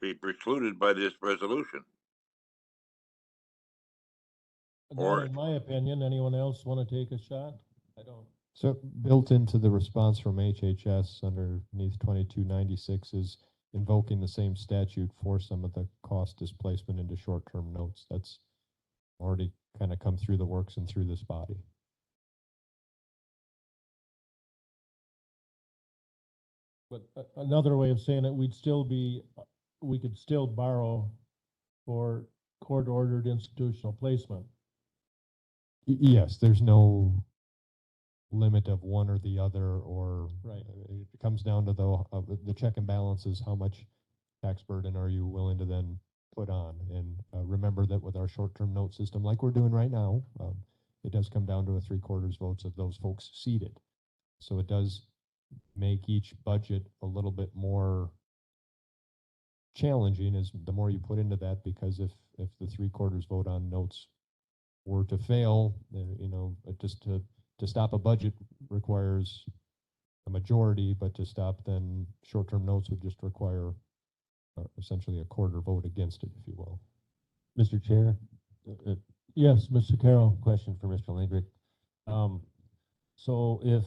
be precluded by this resolution? Not in my opinion. Anyone else want to take a shot? I don't. So built into the response from HHS underneath 2296 is invoking the same statute for some of the cost displacement into short-term notes. That's already kind of come through the works and through this body. But another way of saying it, we could still borrow for court-ordered institutional placement. Yes, there's no limit of one or the other, or Right. It comes down to the check and balances. How much tax burden are you willing to then put on? And remember that with our short-term note system, like we're doing right now, it does come down to a 3/4 votes of those folks seated. So it does make each budget a little bit more challenging as the more you put into that, because if the 3/4 vote on notes were to fail, just to stop a budget requires a majority, but to stop then short-term notes would just require essentially a quarter vote against it, if you will. Mr. Chair, Yes, Mr. Carroll. question for Mr. Langrick. So if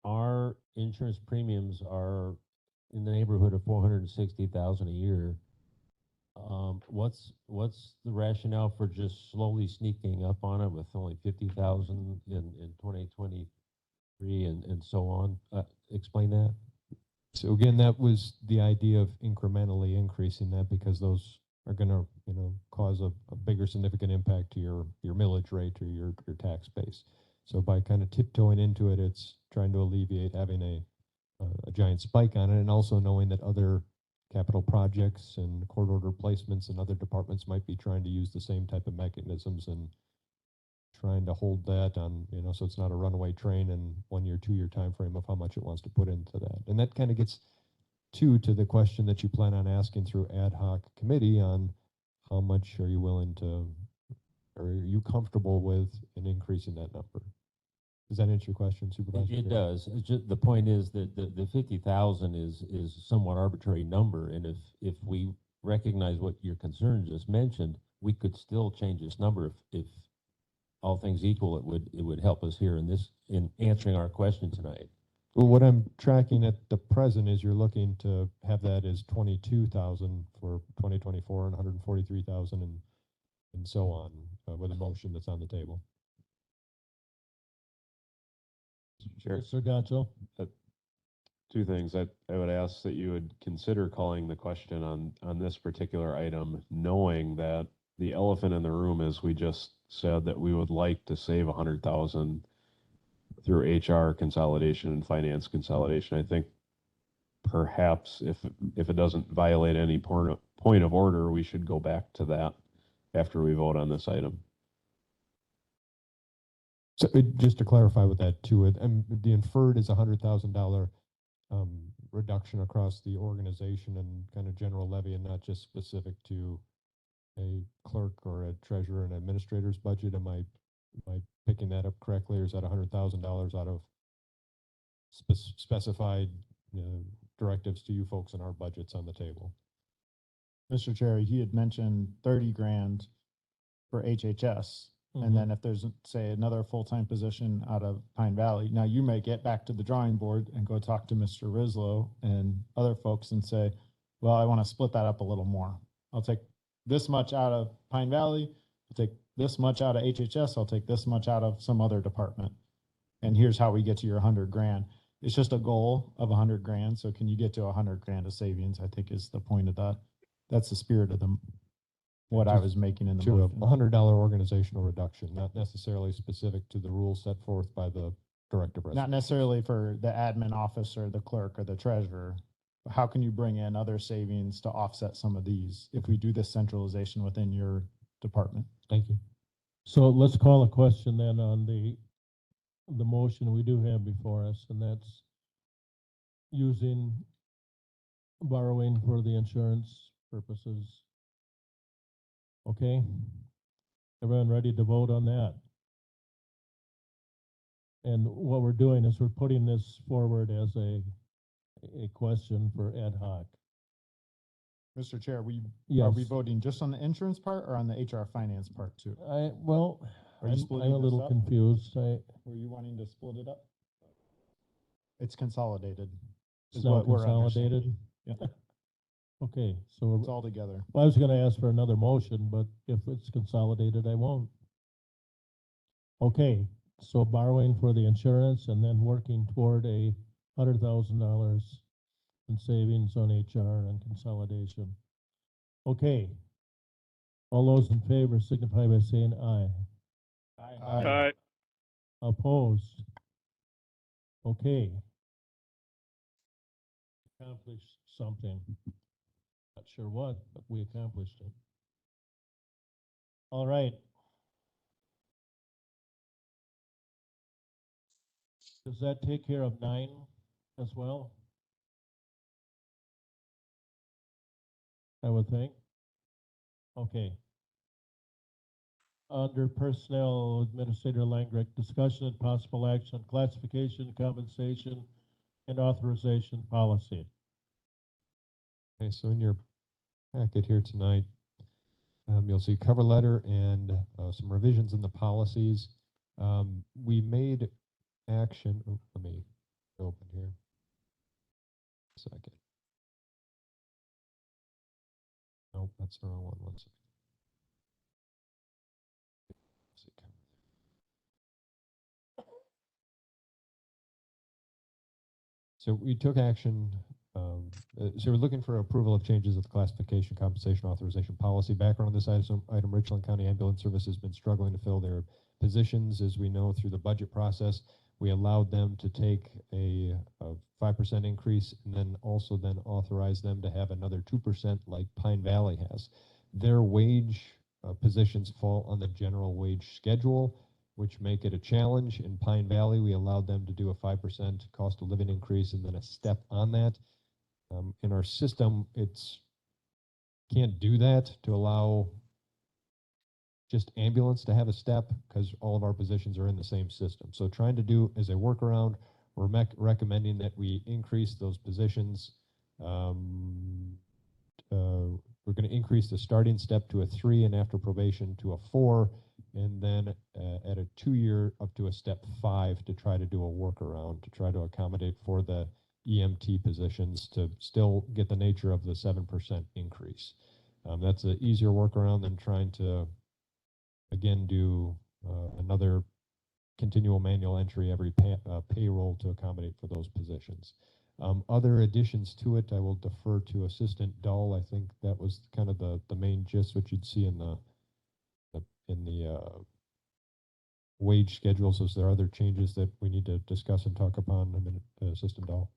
our insurance premiums are in the neighborhood of 460,000 a year, what's the rationale for just slowly sneaking up on it with only 50,000 in 2023 and so on? Explain that. So again, that was the idea of incrementally increasing that, because those are going to, cause a bigger significant impact to your millage rate or your tax base. So by kind of tiptoeing into it, it's trying to alleviate having a giant spike on it, and also knowing that other capital projects and court order placements and other departments might be trying to use the same type of mechanisms, and trying to hold that on, so it's not a runaway train and 1 year, 2 year time frame of how much it wants to put into that. And that kind of gets to the question that you plan on asking through ad hoc committee on how much are you willing to, or are you comfortable with an increase in that number? Does that answer your question, Supervisor? It does. It's just, the point is that the 50,000 is somewhat arbitrary number, and if we recognize what your concern just mentioned, we could still change this number if all things equal, it would help us here in answering our question tonight. Well, what I'm tracking at the present is you're looking to have that as 22,000 for 2024 and 143,000 and so on, with a motion that's on the table. Sure. Mr. Gatto? Two things. I would ask that you would consider calling the question on this particular item, knowing that the elephant in the room is we just said that we would like to save 100,000 through HR consolidation and finance consolidation. I think perhaps if it doesn't violate any point of order, we should go back to that after we vote on this item. So just to clarify with that too, the inferred is $100,000 reduction across the organization and kind of general levy, and not just specific to a clerk or a treasurer and administrator's budget. Am I picking that up correctly, or is that $100,000 out of specified directives to you folks in our budgets on the table? Mr. Chair, he had mentioned 30 grand for HHS. And then if there's, say, another full-time position out of Pine Valley, now you may get back to the drawing board and go talk to Mr. Rislow and other folks and say, well, I want to split that up a little more. I'll take this much out of Pine Valley, I'll take this much out of HHS, I'll take this much out of some other department. And here's how we get to your 100 grand. It's just a goal of 100 grand. So can you get to 100 grand of savings, I think is the point of that. That's the spirit of what I was making in the To a motion. $100 organizational reduction, not necessarily specific to the rules set forth by the director. Not necessarily for the admin office or the clerk or the treasurer. How can you bring in other savings to offset some of these if we do this centralization within your department? Thank you. So let's call a question then on the motion we do have before us, and that's using borrowing for the insurance purposes. Okay, everyone ready to vote on that? And what we're doing is we're putting this forward as a question for ad hoc. Mr. Chair, are we Yes. voting just on the insurance part or on the HR finance part too? I'm Are you a splitting this little up? confused. Were you wanting to split it up? It's consolidated. It's is now what we're consolidated? understanding. Yeah. Okay, so It's all together. well, I was gonna ask for another motion, but if it's consolidated, I won't. Okay, so borrowing for the insurance and then working toward $100,000 in savings on HR and consolidation. Okay. All those in favor signify by saying aye. Aye. Opposed? Okay. Accomplished something. Not sure what, but we accomplished it. All right. Does that take care of 9 as well? I would think. Okay. Under Personnel Administrator Langrick, discussion and possible action, classification, compensation, and authorization policy. Okay, so in your packet here tonight, you'll see cover letter and some revisions in the policies. We made action, let me open here. A second. Nope, that's the wrong one. One second. So we took action. So we're looking for approval of changes of the classification, compensation, authorization policy. Background on this item, Richland County Ambulance Service has been struggling to fill their positions. As we know, through the budget process, we allowed them to take a 5% increase and then also authorize them to have another 2% like Pine Valley has. Their wage positions fall on the general wage schedule. which make it a challenge. In Pine Valley, we allowed them to do a 5% cost of living increase and then a step on that. In our system, it's can't do that to allow just ambulance to have a step because all of our positions are in the same system. So trying to do as a workaround, we're recommending that we increase those positions. We're going to increase the starting step to a 3 and after probation to a 4, and then at a 2-year up to a step 5 to try to do a workaround to try to accommodate for the EMT positions to still get the nature of the 7% increase. That's an easier workaround than trying to, again, do another continual manual entry every payroll to accommodate for those positions. Other additions to it, I will defer to Assistant Dull. I think that was kind of the main gist, what you'd see in the wage schedules. Is there other changes that we need to discuss and talk upon in a minute, Assistant Dull?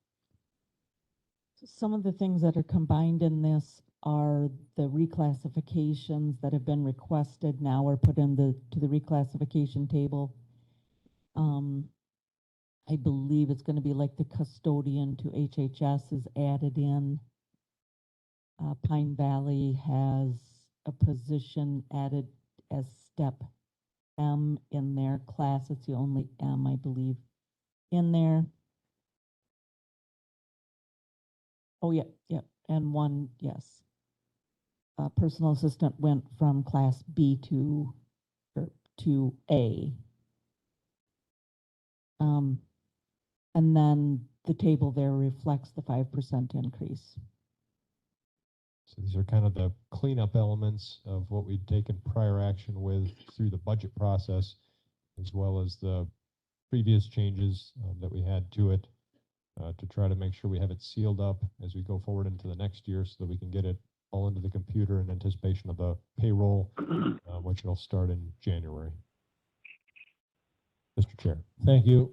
Some of the things that are combined in this are the reclassifications that have been requested now are put in to the reclassification table. I believe it's going to be like the custodian to HHS is added in. Pine Valley has a position added as step M in their class. It's the only M, I believe, in there. Oh, yeah. And one, yes. Personal assistant went from class B to A. And then the table there reflects the 5% increase. So these are kind of the cleanup elements of what we'd taken prior action with through the budget process, as well as the previous changes that we had to it to try to make sure we have it sealed up as we go forward into the next year so that we can get it all into the computer in anticipation of the payroll, which will start in January. Mr. Chair. Thank you.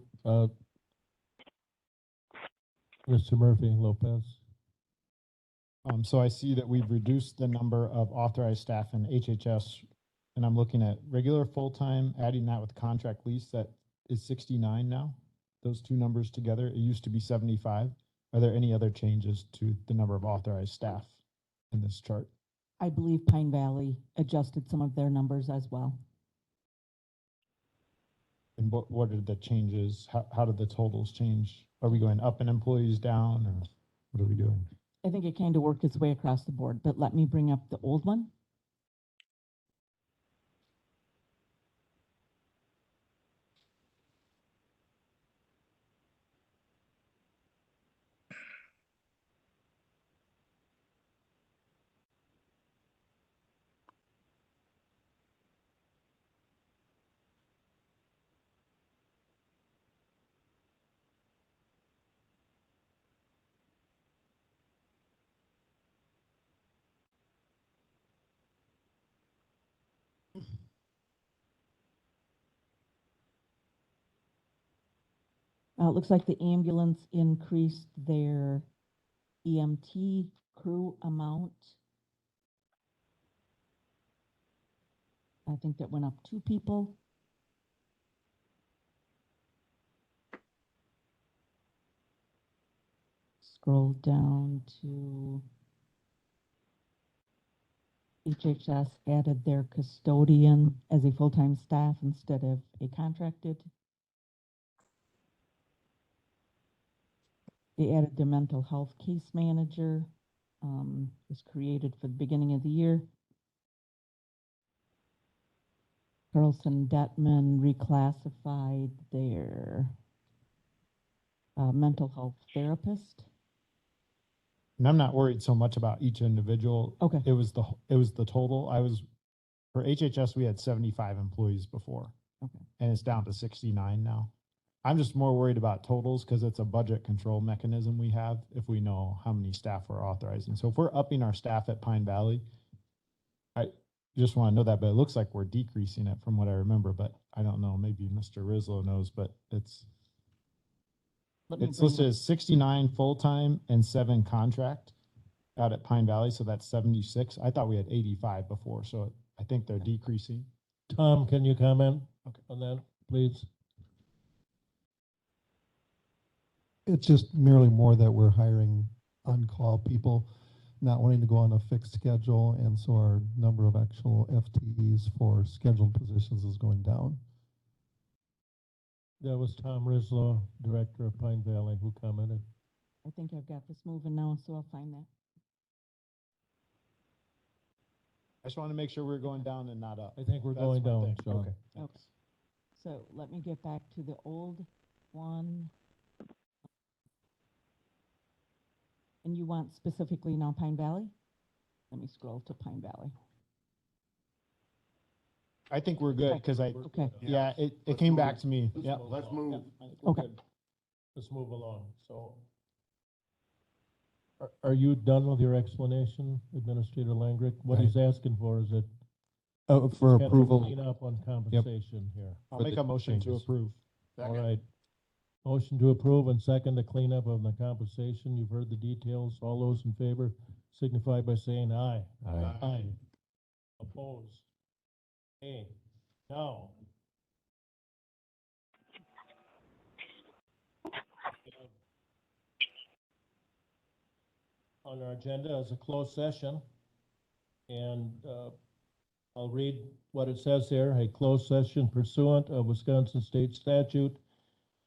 Mr. Murphy Lopez. So I see that we've reduced the number of authorized staff in HHS, and I'm looking at regular full-time, adding that with contract lease, that is 69 now. Those two numbers together, it used to be 75. Are there any other changes to the number of authorized staff in this chart? I believe Pine Valley adjusted some of their numbers as well. And what are the changes? How did the totals change? Are we going up in employees, down, or what are we doing? I think it kind of worked its way across the board, but let me bring up the old one. It looks like the ambulance increased their EMT crew amount. I think that went up 2 people. Scroll down to HHS added their custodian as a full-time staff instead of a contracted. They added their mental health case manager, was created for the beginning of the year. Carlson Detman reclassified their mental health therapist. And I'm not worried so much about each individual. Okay. It was the total. For HHS, we had 75 employees before. Okay. And it's down to 69 now. I'm just more worried about totals because it's a budget control mechanism we have if we know how many staff we're authorizing. So if we're upping our staff at Pine Valley, I just want to know that, but it looks like we're decreasing it from what I remember, but I don't know. Maybe Mr. Rizlo knows, but it's listed as 69 full-time and 7 contract out at Pine Valley. So that's 76. I thought we had 85 before. So I think they're decreasing. Tom, can you comment on that? please? It's just merely more that we're hiring on-call people, not wanting to go on a fixed schedule, and so our number of actual FTEs for scheduled positions is going down. That was Tom Rislow, Director of Pine Valley, who commented. I think I've got this moving now, so I'll find that. I just want to make sure we're going down and not up. I think we're That's going my down, thing. Sean. Okay. Okay. So let me get back to the old one. And you want specifically now Pine Valley? Let me scroll to Pine Valley. I think we're good, because Okay. yeah, it came back to me. Yeah. Let's move. I think we're Okay. good. Let's move along. So, are you done with your explanation, Administrator Langrick? What he's asking for is that Oh, for kind of approval. clean up on compensation here. I'll For make the a motion to changes. approve. All right. Motion to approve and second to clean up on the compensation. You've heard the details. All those in favor signify by saying aye. Aye. Aye. Opposed? Nay. Now. On our agenda is a closed session. And I'll read what it says here. A closed session pursuant of Wisconsin State Statute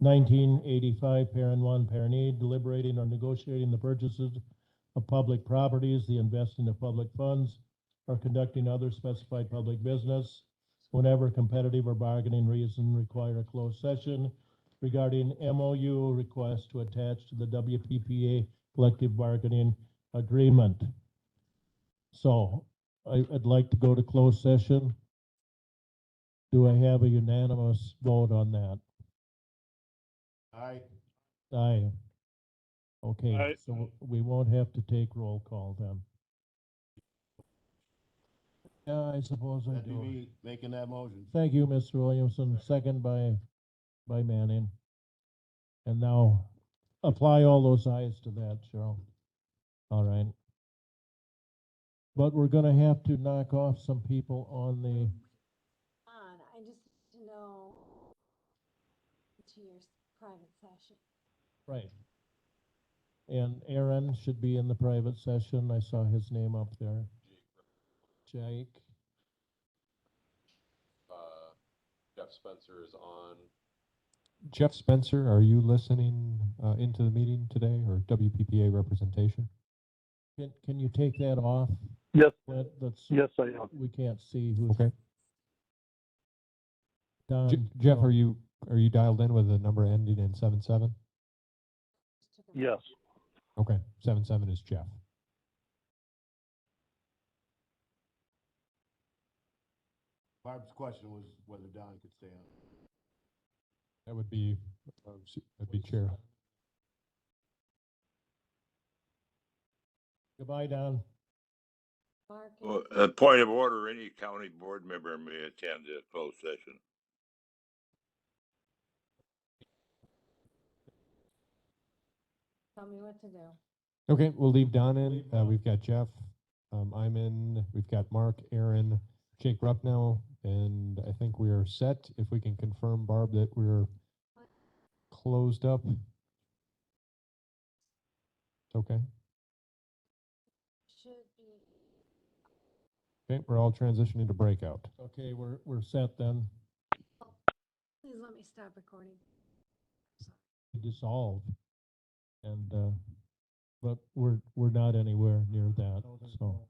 1985, parent 1, parent E, deliberating or negotiating the purchases of public properties, the investing of public funds, or conducting other specified public business whenever competitive or bargaining reason require a closed session regarding MOU request to attach to the WPPA collective bargaining agreement. So I'd like to go to closed session. Do I have a unanimous vote on that? Aye. Aye. Okay, Aye. so we won't have to take roll call then. Yeah, I suppose I That'd be do. me making that motion. Thank you, Mr. Williamson, second by Manning. And now apply all those ayes to that, Cheryl. All right. But we're gonna have to knock off some people on the, I just need to know to your private session. right. And Aaron should be in the private session. I saw his name up there. Jake. Jeff Spencer is on. Jeff Spencer, are you listening into the meeting today, or WPPA representation? Can you take that off? Yes, That's, yes, I am. we can't see who's. Okay. Don, Jeff, no. are you dialed in with a number ending in 77? Yes. Okay, 77 is Jeff. Barb's question was whether Don could stay on. That'd be Chair. Goodbye, Don. Mark, Well, a point of order, any county board member may attend a closed session. tell me what to do. Okay, we'll leave Don in. We've got Jeff. I'm in. We've got Mark, Aaron, Jake Rucknell, and I think we are set. If we can confirm, Barb, that we're closed up. Okay. Should be. Okay, we're all transitioning to breakout. Okay, we're set then. Please let me stop recording. Dissolve. And, but we're not anywhere near that, so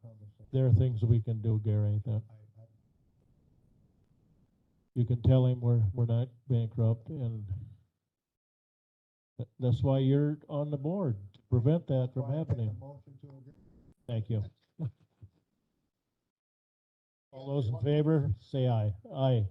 there are things we can do, Gary, that you can tell him we're not bankrupt, and that's why you're on the board, to prevent that from happening. Thank you. All those in favor, say aye. Aye.